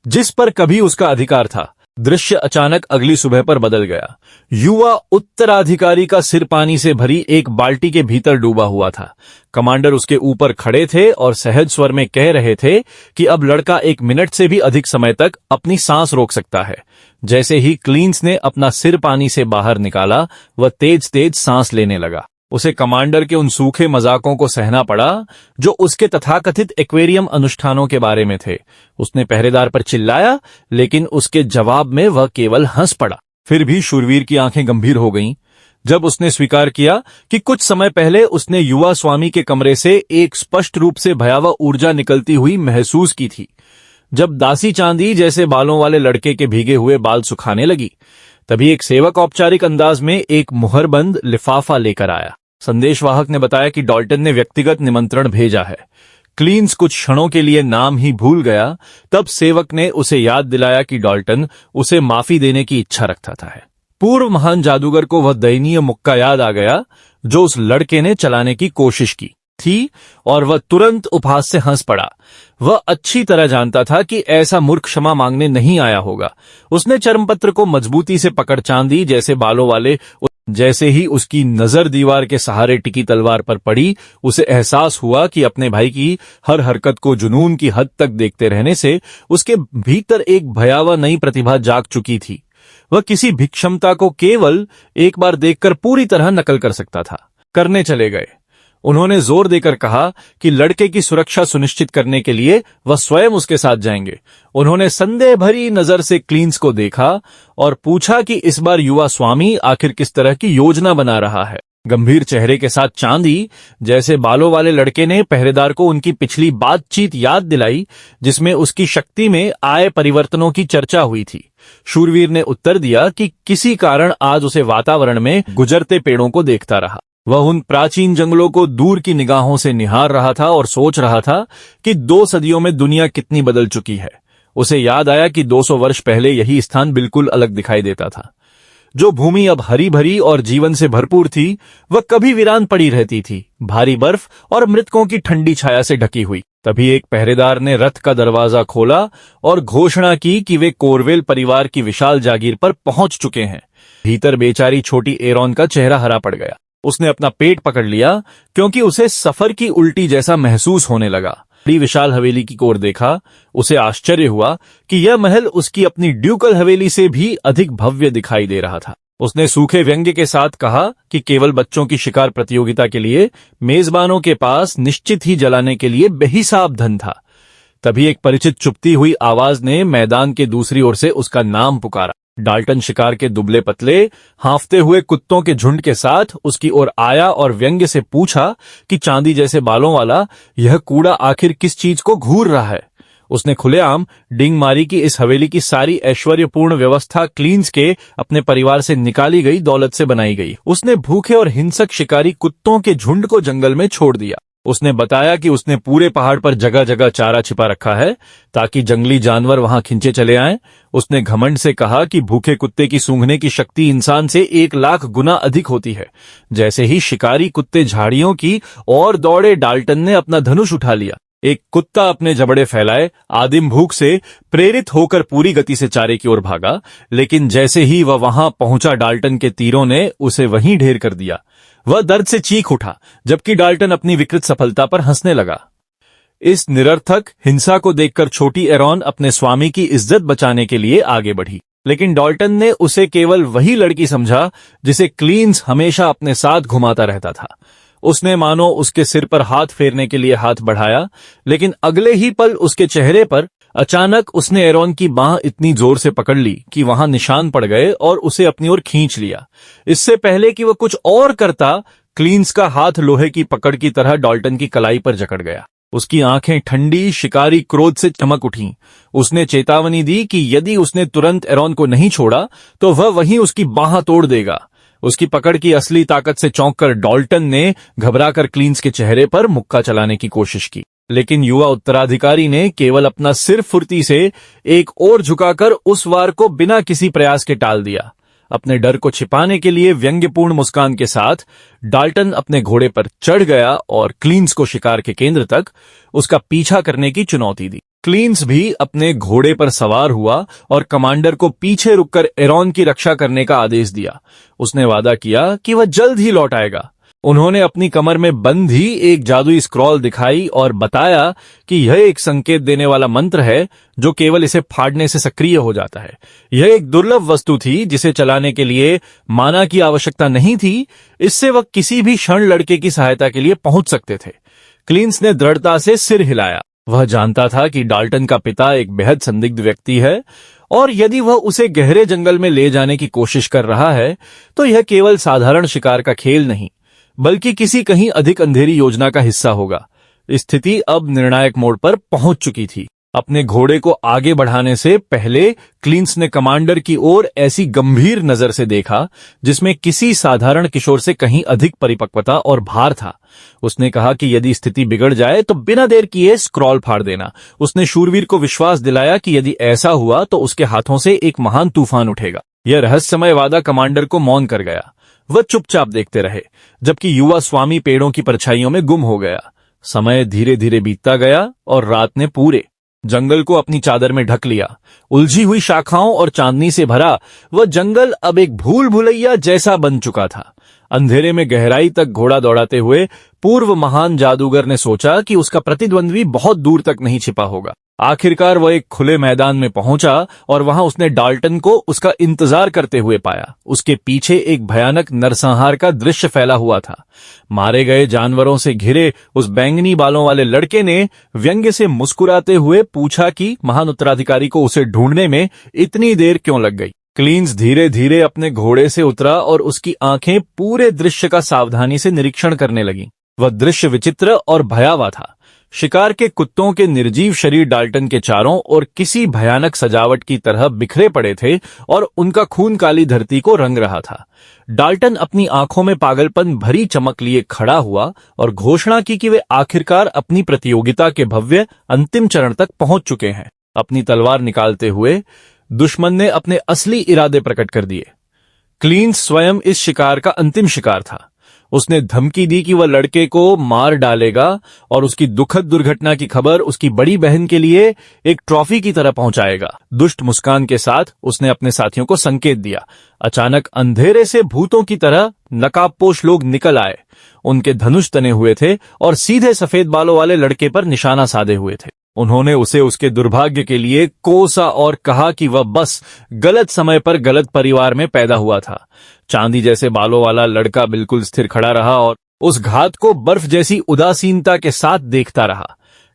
जिस पर कभी उसका अधिकार था। दृश्य अचानक अगली सुबह पर बदल गया। युवा उत्तराधिकारी का सिर पानी से भरी एक बाल्टी के भीतर डूबा हुआ था। कमांडर उसके ऊपर खड़े थे और सहज स्वर में कह रहे थे कि अब लड़का 1 मिनट से भी अधिक समय तक अपनी सांस रोक सकता है। जैसे ही क्लींस ने अपना सिर पानी से बाहर निकाला, वह तेज तेज सांस लेने लगा। उसे कमांडर के उन सूखे मजाकों को सहना पड़ा जो उसके तथाकथित एक्वेरियम अनुष्ठानों के बारे में थे। उसने पहरेदार पर चिल्लाया, लेकिन उसके जवाब में वह केवल हंस पड़ा। फिर भी शूरवीर की आंखें गंभीर हो गईं जब उसने स्वीकार किया कि कुछ समय पहले उसने युवा स्वामी के कमरे से एक स्पष्ट रूप से भयावह ऊर्जा निकलती हुई महसूस की थी। जब दासी चांदी जैसे बालों वाले लड़के के भीगे हुए बाल सुखाने लगी, तभी एक सेवक औपचारिक अंदाज में एक मुहरबंद लिफाफा लेकर आया। संदेशवाहक ने बताया कि डॉल्टन ने व्यक्तिगत निमंत्रण भेजा है। क्लींस कुछ क्षणों के लिए नाम ही भूल गया। तब सेवक ने उसे याद दिलाया कि डॉल्टन उसे माफी देने की इच्छा रखता था। पूर्व महान जादूगर को वह दयनीय मुक्का याद आ गया जो उस लड़के ने चलाने की कोशिश की थी, और वह तुरंत उपहास से हंस पड़ा। वह अच्छी तरह जानता था कि ऐसा मूर्ख क्षमा मांगने नहीं आया होगा। उसने चर्मपत्र को मजबूती से पकड़ चांदी जैसे बालों वाले जैसे ही उसकी नजर दीवार के सहारे टिकी तलवार पर पड़ी, उसे एहसास हुआ कि अपने भाई की हर हरकत को जुनून की हद तक देखते रहने से उसके भीतर एक भयावह नई प्रतिभा जाग चुकी थी। वह किसी भिक्षमता को केवल एक बार देखकर पूरी तरह नकल कर सकता था। करने चले गए। उन्होंने जोर देकर कहा कि लड़के की सुरक्षा सुनिश्चित करने के लिए वह स्वयं उसके साथ जाएंगे। उन्होंने संदेह भरी नजर से क्लींस को देखा और पूछा कि इस बार युवा स्वामी आखिर किस तरह की योजना बना रहा है। गंभीर चेहरे के साथ चांदी जैसे बालों वाले लड़के ने पहरेदार को उनकी पिछली बातचीत याद दिलाई, जिसमें उसकी शक्ति में आए परिवर्तनों की चर्चा हुई थी। शूरवीर ने उत्तर दिया कि किसी कारण आज उसे वातावरण में गुजरते पेड़ों को देखता रहा। वह उन प्राचीन जंगलों को दूर की निगाहों से निहार रहा था और सोच रहा था कि 2 सदियों में दुनिया कितनी बदल चुकी है। उसे याद आया कि 200 वर्ष पहले यही स्थान बिल्कुल अलग दिखाई देता था। जो भूमि अब हरी भरी और जीवन से भरपूर थी, वह कभी वीरान पड़ी रहती थी, भारी बर्फ और मृतकों की ठंडी छाया से ढकी हुई। तभी एक पहरेदार ने रथ का दरवाजा खोला और घोषणा की कि वे कोरवेल परिवार की विशाल जागीर पर पहुंच चुके हैं। भीतर बेचारी छोटी एरॉन का चेहरा हरा पड़ गया। उसने अपना पेट पकड़ लिया क्योंकि उसे सफर की उल्टी जैसा महसूस होने लगा। बड़ी विशाल हवेली की ओर देखा। उसे आश्चर्य हुआ कि यह महल उसकी अपनी ड्यूकल हवेली से भी अधिक भव्य दिखाई दे रहा था। उसने सूखे व्यंग्य के साथ कहा कि केवल बच्चों की शिकार प्रतियोगिता के लिए मेजबानों के पास निश्चित ही जलाने के लिए बेहिसाब धन था। तभी एक परिचित चुपती हुई आवाज ने मैदान के दूसरी ओर से उसका नाम पुकारा। डाल्टन शिकार के दुबले पतले हांफते हुए कुत्तों के झुंड के साथ उसकी ओर आया और व्यंग्य से पूछा कि चांदी जैसे बालों वाला यह कूड़ा आखिर किस चीज को घूर रहा है। उसने खुलेआम डिंग मारी कि इस हवेली की सारी ऐश्वर्यपूर्ण व्यवस्था क्लींस के अपने परिवार से निकाली गई दौलत से बनाई गई। उसने भूखे और हिंसक शिकारी कुत्तों के झुंड को जंगल में छोड़ दिया। उसने बताया कि उसने पूरे पहाड़ पर जगह जगह चारा छिपा रखा है ताकि जंगली जानवर वहां खिंचे चले आएं। उसने घमंड से कहा कि भूखे कुत्ते की सूंघने की शक्ति इंसान से 1 लाख गुना अधिक होती है। जैसे ही शिकारी कुत्ते झाड़ियों की ओर दौड़े, डाल्टन ने अपना धनुष उठा लिया। एक कुत्ता अपने जबड़े फैलाए आदिम भूख से प्रेरित होकर पूरी गति से चारे की ओर भागा, लेकिन जैसे ही वह वहां पहुंचा, डाल्टन के तीरों ने उसे वहीं ढेर कर दिया। वह दर्द से चीख उठा, जबकि डाल्टन अपनी विकृत सफलता पर हंसने लगा। इस निरर्थक हिंसा को देखकर छोटी एरॉन अपने स्वामी की इज्जत बचाने के लिए आगे बढ़ी, लेकिन डाल्टन ने उसे केवल वही लड़की समझा जिसे क्लींस हमेशा अपने साथ घुमाता रहता था। उसने मानो उसके सिर पर हाथ फेरने के लिए हाथ बढ़ाया, लेकिन अगले ही पल उसके चेहरे पर अचानक उसने एरॉन की बांह इतनी जोर से पकड़ ली कि वहां निशान पड़ गए और उसे अपनी ओर खींच लिया। इससे पहले कि वह कुछ और करता, क्लींस का हाथ लोहे की पकड़ की तरह डाल्टन की कलाई पर जकड़ गया। उसकी आंखें ठंडी शिकारी क्रोध से चमक उठीं। उसने चेतावनी दी कि यदि उसने तुरंत एरॉन को नहीं छोड़ा तो वह वहीं उसकी बांह तोड़ देगा। उसकी पकड़ की असली ताकत से चौंक कर डाल्टन ने घबराकर क्लींस के चेहरे पर मुक्का चलाने की कोशिश की, लेकिन युवा उत्तराधिकारी ने केवल अपना सिर फुर्ती से एक ओर झुकाकर उस वार को बिना किसी प्रयास के टाल दिया। अपने डर को छिपाने के लिए व्यंग्यपूर्ण मुस्कान के साथ डाल्टन अपने घोड़े पर चढ़ गया और क्लींस को शिकार के केंद्र तक उसका पीछा करने की चुनौती दी। क्लींस भी अपने घोड़े पर सवार हुआ और कमांडर को पीछे रुककर एरॉन की रक्षा करने का आदेश दिया। उसने वादा किया कि वह जल्द ही लौट आएगा। उन्होंने अपनी कमर में बंधी एक जादुई स्क्रॉल दिखाई और बताया कि यह एक संकेत देने वाला मंत्र है जो केवल इसे फाड़ने से सक्रिय हो जाता है। यह एक दुर्लभ वस्तु थी जिसे चलाने के लिए माना की आवश्यकता नहीं थी। इससे वह किसी भी क्षण लड़के की सहायता के लिए पहुंच सकते थे। क्लींस ने दृढ़ता से सिर हिलाया। वह जानता था कि डाल्टन का पिता एक बेहद संदिग्ध व्यक्ति है और यदि वह उसे गहरे जंगल में ले जाने की कोशिश कर रहा है तो यह केवल साधारण शिकार का खेल नहीं बल्कि किसी कहीं अधिक अंधेरी योजना का हिस्सा होगा। स्थिति अब निर्णायक मोड़ पर पहुंच चुकी थी। अपने घोड़े को आगे बढ़ाने से पहले क्लींस ने कमांडर की ओर ऐसी गंभीर नजर से देखा जिसमें किसी साधारण किशोर से कहीं अधिक परिपक्वता और भार था। उसने कहा कि यदि स्थिति बिगड़ जाए तो बिना देर किए स्क्रॉल फाड़ देना। उसने शूरवीर को विश्वास दिलाया कि यदि ऐसा हुआ तो उसके हाथों से एक महान तूफान उठेगा। यह रहस्यमय वादा कमांडर को मौन कर गया। वह चुपचाप देखते रहे जबकि युवा स्वामी पेड़ों की परछाइयों में गुम हो गया। समय धीरे धीरे बीतता गया और रात ने पूरे जंगल को अपनी चादर में ढक लिया। उलझी हुई शाखाओं और चांदनी से भरा वह जंगल अब एक भूल भुलैया जैसा बन चुका था। अंधेरे में गहराई तक घोड़ा दौड़ाते हुए पूर्व महान जादूगर ने सोचा कि उसका प्रतिद्वंद्वी बहुत दूर तक नहीं छिपा होगा। आखिरकार वह एक खुले मैदान में पहुंचा और वहां उसने डाल्टन को उसका इंतजार करते हुए पाया। उसके पीछे एक भयानक नरसंहार का दृश्य फैला हुआ था। मारे गए जानवरों से घिरे उस बैंगनी बालों वाले लड़के ने व्यंग्य से मुस्कुराते हुए पूछा कि महान उत्तराधिकारी को उसे ढूंढने में इतनी देर क्यों लग गई। क्लींस धीरे धीरे अपने घोड़े से उतरा और उसकी आंखें पूरे दृश्य का सावधानी से निरीक्षण करने लगीं। वह दृश्य विचित्र और भयावह था। शिकार के कुत्तों के निर्जीव शरीर डाल्टन के चारों ओर किसी भयानक सजावट की तरह बिखरे पड़े थे और उनका खून काली धरती को रंग रहा था। डाल्टन अपनी आंखों में पागलपन भरी चमक लिए खड़ा हुआ और घोषणा की कि वे आखिरकार अपनी प्रतियोगिता के भव्य अंतिम चरण तक पहुंच चुके हैं। अपनी तलवार निकालते हुए दुश्मन ने अपने असली इरादे प्रकट कर दिए। क्लींस स्वयं इस शिकार का अंतिम शिकार था। उसने धमकी दी कि वह लड़के को मार डालेगा और उसकी दुखद दुर्घटना की खबर उसकी बड़ी बहन के लिए एक ट्रॉफी की तरह पहुंचाएगा। दुष्ट मुस्कान के साथ उसने अपने साथियों को संकेत दिया। अचानक अंधेरे से भूतों की तरह नकाबपोश लोग निकल आए। उनके धनुष तने हुए थे और सीधे सफेद बालों वाले लड़के पर निशाना साधे हुए थे। उन्होंने उसे उसके दुर्भाग्य के लिए कोसा और कहा कि वह बस गलत समय पर गलत परिवार में पैदा हुआ था। चांदी जैसे बालों वाला लड़का बिल्कुल स्थिर खड़ा रहा और उस घात को बर्फ जैसी उदासीनता के साथ देखता रहा।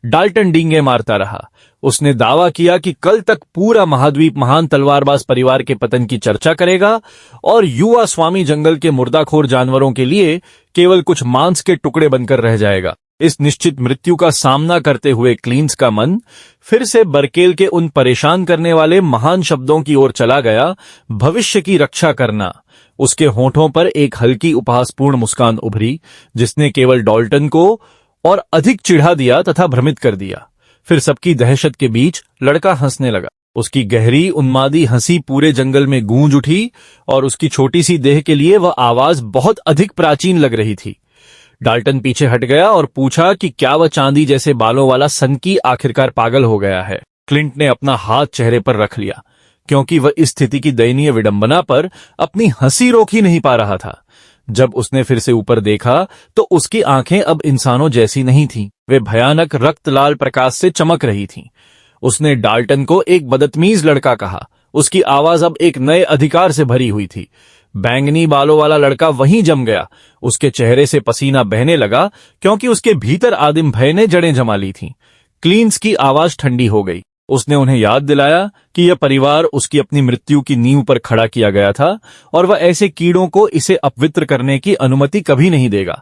डाल्टन डींगे मारता रहा। उसने दावा किया कि कल तक पूरा महाद्वीप महान तलवारबाज परिवार के पतन की चर्चा करेगा और युवा स्वामी जंगल के मुर्दाखोर जानवरों के लिए केवल कुछ मांस के टुकड़े बनकर रह जाएगा। इस निश्चित मृत्यु का सामना करते हुए क्लींस का मन फिर से बरकेल के उन परेशान करने वाले महान शब्दों की ओर चला गया, भविष्य की रक्षा करना। उसके होठों पर एक हल्की उपहासपूर्ण मुस्कान उभरी जिसने केवल डाल्टन को और अधिक चिढ़ा दिया तथा भ्रमित कर दिया। फिर सबकी दहशत के बीच लड़का हंसने लगा। उसकी गहरी उन्मादी हंसी पूरे जंगल में गूंज उठी और उसकी छोटी सी देह के लिए वह आवाज बहुत अधिक प्राचीन लग रही थी। डाल्टन पीछे हट गया और पूछा कि क्या वह चांदी जैसे बालों वाला सनकी आखिरकार पागल हो गया है। क्लिंट ने अपना हाथ चेहरे पर रख लिया क्योंकि वह इस स्थिति की दयनीय विडंबना पर अपनी हंसी रोक ही नहीं पा रहा था। जब उसने फिर से ऊपर देखा तो उसकी आंखें अब इंसानों जैसी नहीं थीं। वे भयानक रक्त लाल प्रकाश से चमक रही थीं। उसने डाल्टन को एक बदतमीज लड़का कहा। उसकी आवाज अब एक नए अधिकार से भरी हुई थी। बैंगनी बालों वाला लड़का वहीं जम गया। उसके चेहरे से पसीना बहने लगा क्योंकि उसके भीतर आदिम भय ने जड़ें जमा ली थीं। क्लींस की आवाज ठंडी हो गई। उसने उन्हें याद दिलाया कि यह परिवार उसकी अपनी मृत्यु की नींव पर खड़ा किया गया था और वह ऐसे कीड़ों को इसे अपवित्र करने की अनुमति कभी नहीं देगा।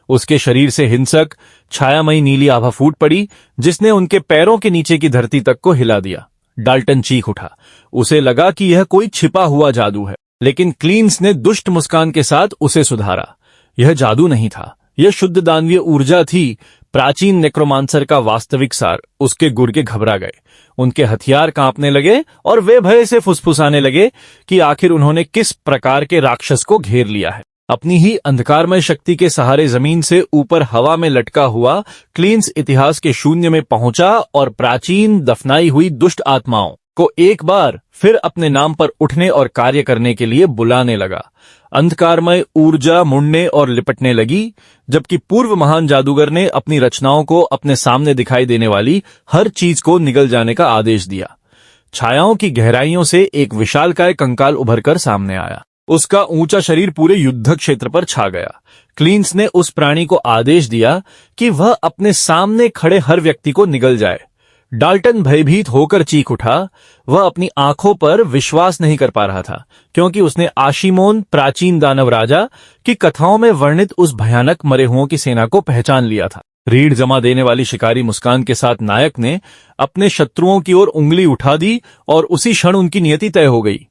उसके शरीर से हिंसक छायामयी नीली आभा फूट पड़ी जिसने उनके पैरों के नीचे की धरती तक को हिला दिया। डाल्टन चीख उठा। उसे लगा कि यह कोई छिपा हुआ जादू है। लेकिन क्लींस ने दुष्ट मुस्कान के साथ उसे सुधारा। यह जादू नहीं था, यह शुद्ध दानवीय ऊर्जा थी, प्राचीन नेक्रोमांसर का वास्तविक सार। उसके गुर्गे घबरा गए, उनके हथियार कांपने लगे और वे भय से फुसफुसाने लगे कि आखिर उन्होंने किस प्रकार के राक्षस को घेर लिया है। अपनी ही अंधकारमय शक्ति के सहारे जमीन से ऊपर हवा में लटका हुआ क्लींस इतिहास के शून्य में पहुंचा और प्राचीन दफनाई हुई दुष्ट आत्माओं को एक बार फिर अपने नाम पर उठने और कार्य करने के लिए बुलाने लगा। अंधकारमय ऊर्जा मुड़ने और लिपटने लगी, जबकि पूर्व महान जादूगर ने अपनी रचनाओं को अपने सामने दिखाई देने वाली हर चीज को निगल जाने का आदेश दिया। छायाओं की गहराइयों से एक विशालकाय कंकाल उभरकर सामने आया। उसका ऊंचा शरीर पूरे युद्ध क्षेत्र पर छा गया। क्लींस ने उस प्राणी को आदेश दिया कि वह अपने सामने खड़े हर व्यक्ति को निगल जाए। डाल्टन भयभीत होकर चीख उठा। वह अपनी आंखों पर विश्वास नहीं कर पा रहा था, क्योंकि उसने आशिमोन, प्राचीन दानव राजा की कथाओं में वर्णित उस भयानक मरे हुओं की सेना को पहचान लिया था। रीढ़ जमा देने वाली शिकारी मुस्कान के साथ नायक ने अपने शत्रुओं की ओर उंगली उठा दी और उसी क्षण उनकी नियति तय हो गई।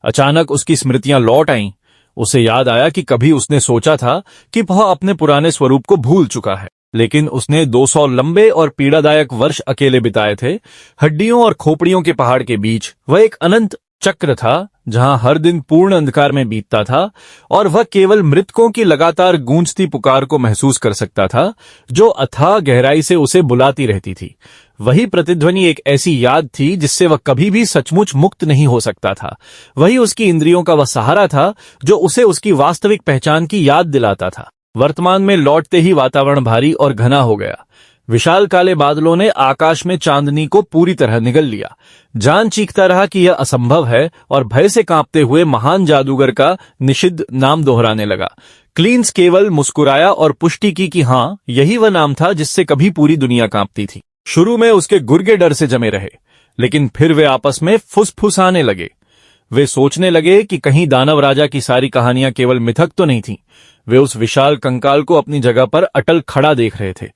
अचानक उसकी स्मृतियां लौट आईं। उसे याद आया कि कभी उसने सोचा था कि वह अपने पुराने स्वरूप को भूल चुका है, लेकिन उसने 200 लंबे और पीड़ादायक वर्ष अकेले बिताए थे। हड्डियों और खोपड़ियों के पहाड़ के बीच वह एक अनंत चक्र था, जहां हर दिन पूर्ण अंधकार में बीतता था और वह केवल मृतकों की लगातार गूंजती पुकार को महसूस कर सकता था, जो अथाह गहराई से उसे बुलाती रहती थी। वही प्रतिध्वनि एक ऐसी याद थी जिससे वह कभी भी सचमुच मुक्त नहीं हो सकता था। वही उसकी इंद्रियों का वह सहारा था जो उसे उसकी वास्तविक पहचान की याद दिलाता था। वर्तमान में लौटते ही वातावरण भारी और घना हो गया। विशाल काले बादलों ने आकाश में चांदनी को पूरी तरह निगल लिया। जान चीखता रहा कि यह असंभव है और भय से कांपते हुए महान जादूगर का निषिद्ध नाम दोहराने लगा। क्लींस केवल मुस्कुराया और पुष्टि की कि हाँ, यही वह नाम था जिससे कभी पूरी दुनिया कांपती थी। शुरू में उसके गुर्गे डर से जमे रहे, लेकिन फिर वे आपस में फुसफुसाने लगे। वे सोचने लगे कि कहीं दानव राजा की सारी कहानियां केवल मिथक तो नहीं थीं। वे उस विशाल कंकाल को अपनी जगह पर अटल खड़ा देख रहे थे।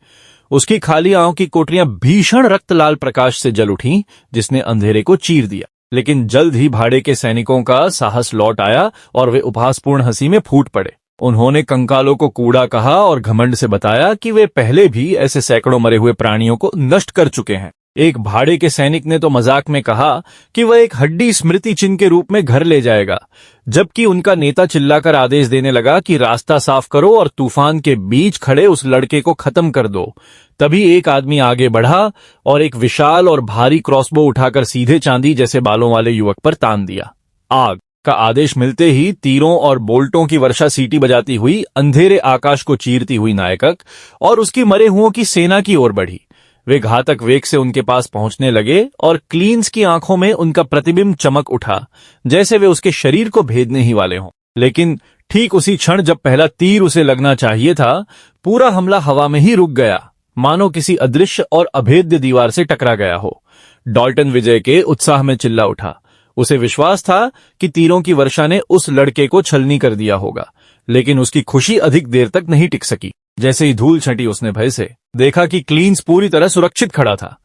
उसकी खाली आंखों की कोठरियां भीषण रक्त लाल प्रकाश से जल उठीं, जिसने अंधेरे को चीर दिया। लेकिन जल्द ही भाड़े के सैनिकों का साहस लौट आया और वे उपहासपूर्ण हंसी में फूट पड़े। उन्होंने कंकालों को कूड़ा कहा और घमंड से बताया कि वे पहले भी ऐसे सैकड़ों मरे हुए प्राणियों को नष्ट कर चुके हैं। एक भाड़े के सैनिक ने तो मजाक में कहा कि वह एक हड्डी स्मृति चिन्ह के रूप में घर ले जाएगा, जबकि उनका नेता चिल्लाकर आदेश देने लगा कि रास्ता साफ करो और तूफान के बीच खड़े उस लड़के को खत्म कर दो। तभी एक आदमी आगे बढ़ा और एक विशाल और भारी क्रॉसबो उठाकर सीधे चांदी जैसे बालों वाले युवक पर तान दिया। आग का आदेश मिलते ही तीरों और बोल्टों की वर्षा सीटी बजाती हुई अंधेरे आकाश को चीरती हुई नायक और उसकी मरे हुओं की सेना की ओर बढ़ी। वे घातक वेग से उनके पास पहुंचने लगे और क्लींस की आंखों में उनका प्रतिबिंब चमक उठा, जैसे वे उसके शरीर को भेदने ही वाले हों। लेकिन ठीक उसी क्षण जब पहला तीर उसे लगना चाहिए था, पूरा हमला हवा में ही रुक गया, मानो किसी अदृश्य और अभेद्य दीवार से टकरा गया हो। डाल्टन विजय के उत्साह में चिल्ला उठा। उसे विश्वास था कि तीरों की वर्षा ने उस लड़के को छलनी कर दिया होगा, लेकिन उसकी खुशी अधिक देर तक नहीं टिक सकी। जैसे ही धूल छंटी, उसने भय से देखा कि क्लींस पूरी तरह सुरक्षित खड़ा था।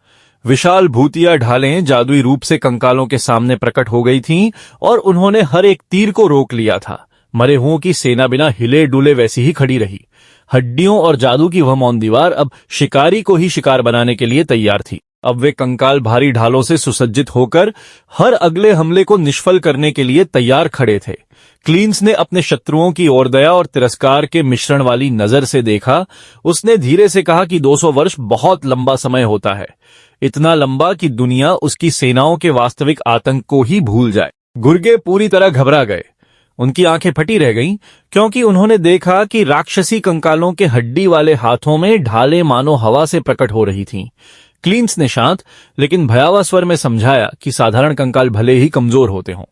विशाल भूतिया ढालें जादुई रूप से कंकालों के सामने प्रकट हो गई थीं और उन्होंने हर एक तीर को रोक लिया था। मरे हुओं की सेना बिना हिले डुले वैसी ही खड़ी रही। हड्डियों और जादू की वह मौन दीवार अब शिकारी को ही शिकार बनाने के लिए तैयार थी। अब वे कंकाल भारी ढालों से सुसज्जित होकर हर अगले हमले को निष्फल करने के लिए तैयार खड़े थे। क्लींस ने अपने शत्रुओं की ओर दया और तिरस्कार के मिश्रण वाली नजर से देखा। उसने धीरे से कहा कि 200 वर्ष बहुत लंबा समय होता है, इतना लंबा कि दुनिया उसकी सेनाओं के वास्तविक आतंक को ही भूल जाए। गुर्गे पूरी तरह घबरा गए। उनकी आंखें फटी रह गईं, क्योंकि उन्होंने देखा कि राक्षसी कंकालों के हड्डी वाले हाथों में ढालें मानो हवा से प्रकट हो रही थीं। क्लींस ने शांत लेकिन भयावह स्वर में समझाया कि साधारण कंकाल भले ही कमजोर होते हों,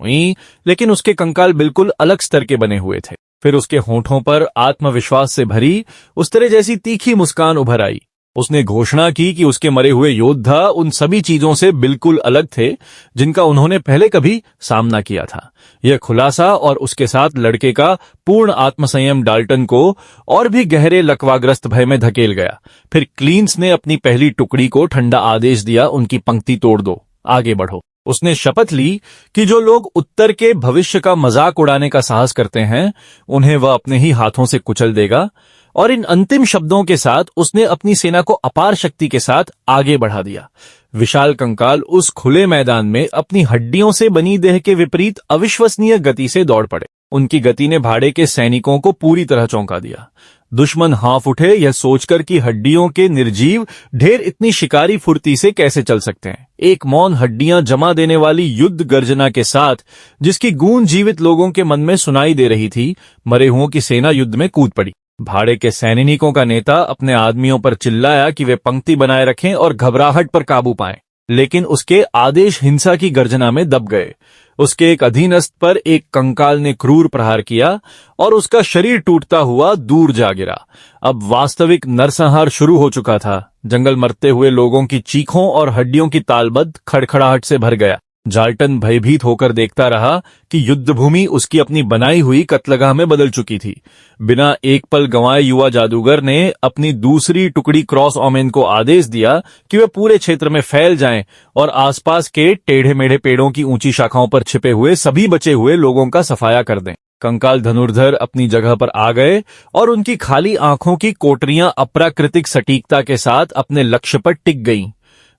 लेकिन उसके कंकाल बिल्कुल अलग स्तर के बने हुए थे। फिर उसके होठों पर आत्मविश्वास से भरी उस तरह जैसी तीखी मुस्कान उभर आई। उसने घोषणा की कि उसके मरे हुए योद्धा उन सभी चीजों से बिल्कुल अलग थे जिनका उन्होंने पहले कभी सामना किया था। यह खुलासा और उसके साथ लड़के का पूर्ण आत्मसंयम डाल्टन को और भी गहरे लकवाग्रस्त भय में धकेल गया। फिर क्लींस ने अपनी पहली टुकड़ी को ठंडा आदेश दिया, उनकी पंक्ति तोड़ दो, आगे बढ़ो। उसने शपथ ली कि जो लोग उत्तर के भविष्य का मजाक उड़ाने का साहस करते हैं उन्हें वह अपने ही हाथों से कुचल देगा, और इन अंतिम शब्दों के साथ उसने अपनी सेना को अपार शक्ति के साथ आगे बढ़ा दिया। विशाल कंकाल उस खुले मैदान में अपनी हड्डियों से बनी देह के विपरीत अविश्वसनीय गति से दौड़ पड़े। उनकी गति ने भाड़े के सैनिकों को पूरी तरह चौंका दिया। दुश्मन हाँफ उठे यह सोचकर कि हड्डियों के निर्जीव ढेर इतनी शिकारी फुर्ती से कैसे चल सकते हैं। एक मौन हड्डियां जमा देने वाली युद्ध गर्जना के साथ, जिसकी गूंज जीवित लोगों के मन में सुनाई दे रही थी, मरे हुओं की सेना युद्ध में कूद पड़ी। भाड़े के सैनिकों का नेता अपने आदमियों पर चिल्लाया कि वे पंक्ति बनाए रखें और घबराहट पर काबू पाएं, लेकिन उसके आदेश हिंसा की गर्जना में दब गए। उसके एक अधीनस्थ पर एक कंकाल ने क्रूर प्रहार किया और उसका शरीर टूटता हुआ दूर जा गिरा। अब वास्तविक नरसंहार शुरू हो चुका था। जंगल मरते हुए लोगों की चीखों और हड्डियों की तालबद्ध खड़खड़ाहट से भर गया। जाल्टन भयभीत होकर देखता रहा कि युद्धभूमि उसकी अपनी बनाई हुई कत्लगाह में बदल चुकी थी। बिना एक पल गंवाए युवा जादूगर ने अपनी दूसरी टुकड़ी क्रॉस ओमेन को आदेश दिया कि वे पूरे क्षेत्र में फैल जाएं और आसपास के टेढ़े मेढ़े पेड़ों की ऊंची शाखाओं पर छिपे हुए सभी बचे हुए लोगों का सफाया कर दें। कंकाल धनुर्धर अपनी जगह पर आ गए और उनकी खाली आंखों की कोटरियां अप्राकृतिक सटीकता के साथ अपने लक्ष्य पर टिक गईं।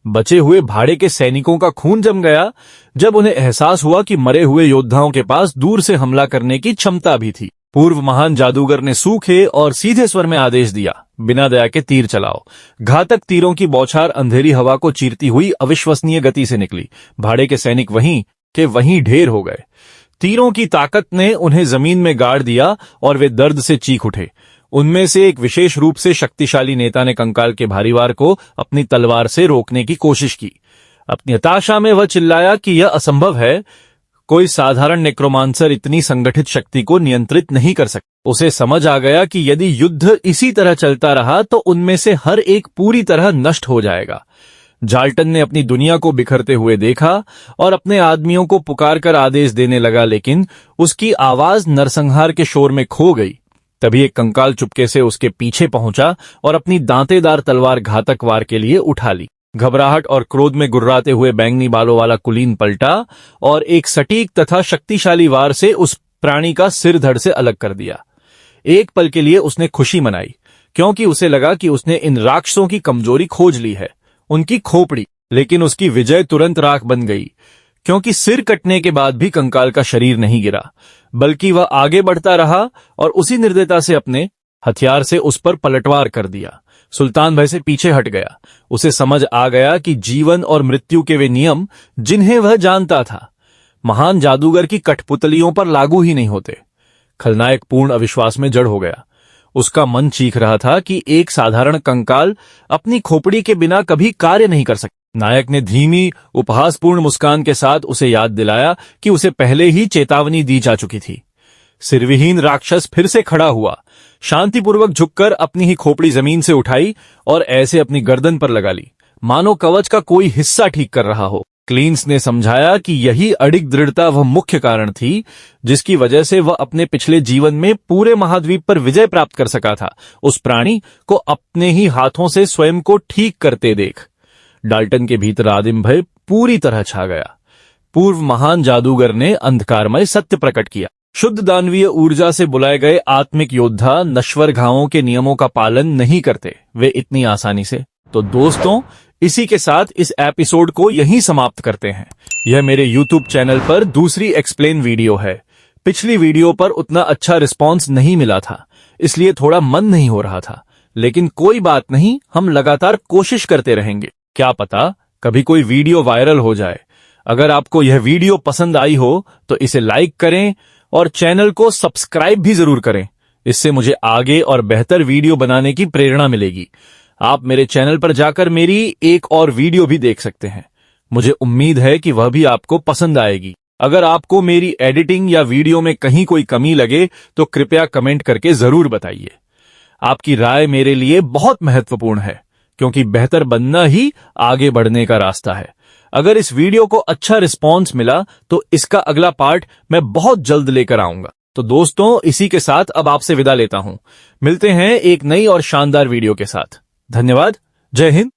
बचे हुए भाड़े के सैनिकों का खून जम गया जब उन्हें एहसास हुआ कि मरे हुए योद्धाओं के पास दूर से हमला करने की क्षमता भी थी। पूर्व महान जादूगर ने सूखे और सीधे स्वर में आदेश दिया, बिना दया के तीर चलाओ। घातक तीरों की बौछार अंधेरी हवा को चीरती हुई अविश्वसनीय गति से निकली। भाड़े के सैनिक वहीं के वहीं ढेर हो गए। तीरों की ताकत ने उन्हें जमीन में गाड़ दिया और वे दर्द से चीख उठे। उनमें से एक विशेष रूप से शक्तिशाली नेता ने कंकाल के भारी वार को अपनी तलवार से रोकने की कोशिश की। अपनी हताशा में वह चिल्लाया कि यह असंभव है। कोई साधारण नेक्रोमांसर इतनी संगठित शक्ति को नियंत्रित नहीं कर सकता। उसे समझ आ गया कि यदि युद्ध इसी तरह चलता रहा तो उनमें से हर एक पूरी तरह नष्ट हो जाएगा। जाल्टन ने अपनी दुनिया को बिखरते हुए देखा और अपने आदमियों को पुकार कर आदेश देने लगा, लेकिन उसकी आवाज नरसंहार के शोर में खो गई। तभी एक कंकाल चुपके से उसके पीछे पहुंचा और अपनी दांतेदार तलवार घातक वार के लिए उठा ली। घबराहट और क्रोध में गुर्राते हुए बैंगनी बालों वाला कुलीन पलटा और एक सटीक तथा शक्तिशाली वार से उस प्राणी का सिर धड़ से अलग कर दिया। एक पल के लिए उसने खुशी मनाई, क्योंकि उसे लगा कि उसने इन राक्षसों की कमजोरी खोज ली है, उनकी खोपड़ी। लेकिन उसकी विजय तुरंत राख बन गई, क्योंकि सिर कटने के बाद भी कंकाल का शरीर नहीं गिरा, बल्कि वह आगे बढ़ता रहा और उसी निर्दयता से अपने हथियार से उस पर पलटवार कर दिया। सुल्तान भय से पीछे हट गया। उसे समझ आ गया कि जीवन और मृत्यु के वे नियम जिन्हें वह जानता था, महान जादूगर की कठपुतलियों पर लागू ही नहीं होते। खलनायक पूर्ण अविश्वास में जड़ हो गया। उसका मन चीख रहा था कि एक साधारण कंकाल अपनी खोपड़ी के बिना कभी कार्य नहीं कर सकता। नायक ने धीमी उपहासपूर्ण मुस्कान के साथ उसे याद दिलाया कि उसे पहले ही चेतावनी दी जा चुकी थी। सिरविहीन राक्षस फिर से खड़ा हुआ, शांतिपूर्वक झुककर अपनी ही खोपड़ी जमीन से उठाई और ऐसे अपनी गर्दन पर लगा ली, मानो कवच का कोई हिस्सा ठीक कर रहा हो। क्लींस ने समझाया कि यही अडिग दृढ़ता वह मुख्य कारण थी जिसकी वजह से वह अपने पिछले जीवन में पूरे महाद्वीप पर विजय प्राप्त कर सका था, उस प्राणी को अपने ही हाथों से स्वयं को ठीक करते देख। डाल्टन के भीतर आदिम भय पूरी तरह छा गया। पूर्व महान जादूगर ने अंधकारमय सत्य प्रकट किया। शुद्ध दानवीय ऊर्जा से बुलाए गए आत्मिक योद्धा नश्वर घावों के नियमों का पालन नहीं करते वे इतनी आसानी से। तो दोस्तों, इसी के साथ इस एपिसोड को यहीं समाप्त करते हैं। यह मेरे YouTube चैनल पर दूसरी एक्सप्लेन वीडियो है। पिछली वीडियो पर उतना अच्छा रिस्पॉन्स नहीं मिला था, इसलिए थोड़ा मन नहीं हो रहा था, लेकिन कोई बात नहीं, हम लगातार कोशिश करते रहेंगे। क्या पता कभी कोई वीडियो वायरल हो जाए। अगर आपको यह वीडियो पसंद आई हो तो इसे लाइक करें और चैनल को सब्सक्राइब भी जरूर करें। इससे मुझे आगे और बेहतर वीडियो बनाने की प्रेरणा मिलेगी। आप मेरे चैनल पर जाकर मेरी एक और वीडियो भी देख सकते हैं। मुझे उम्मीद है कि वह भी आपको पसंद आएगी। अगर आपको मेरी एडिटिंग या वीडियो में कहीं कोई कमी लगे तो कृपया कमेंट करके जरूर बताइए। आपकी राय मेरे लिए बहुत महत्वपूर्ण है, क्योंकि बेहतर बनना ही आगे बढ़ने का रास्ता है। अगर इस वीडियो को अच्छा रिस्पॉन्स मिला तो इसका अगला पार्ट मैं बहुत जल्द लेकर आऊंगा। तो दोस्तों, इसी के साथ अब आपसे विदा लेता हूं। मिलते हैं एक नई और शानदार वीडियो के साथ। धन्यवाद। जय हिंद।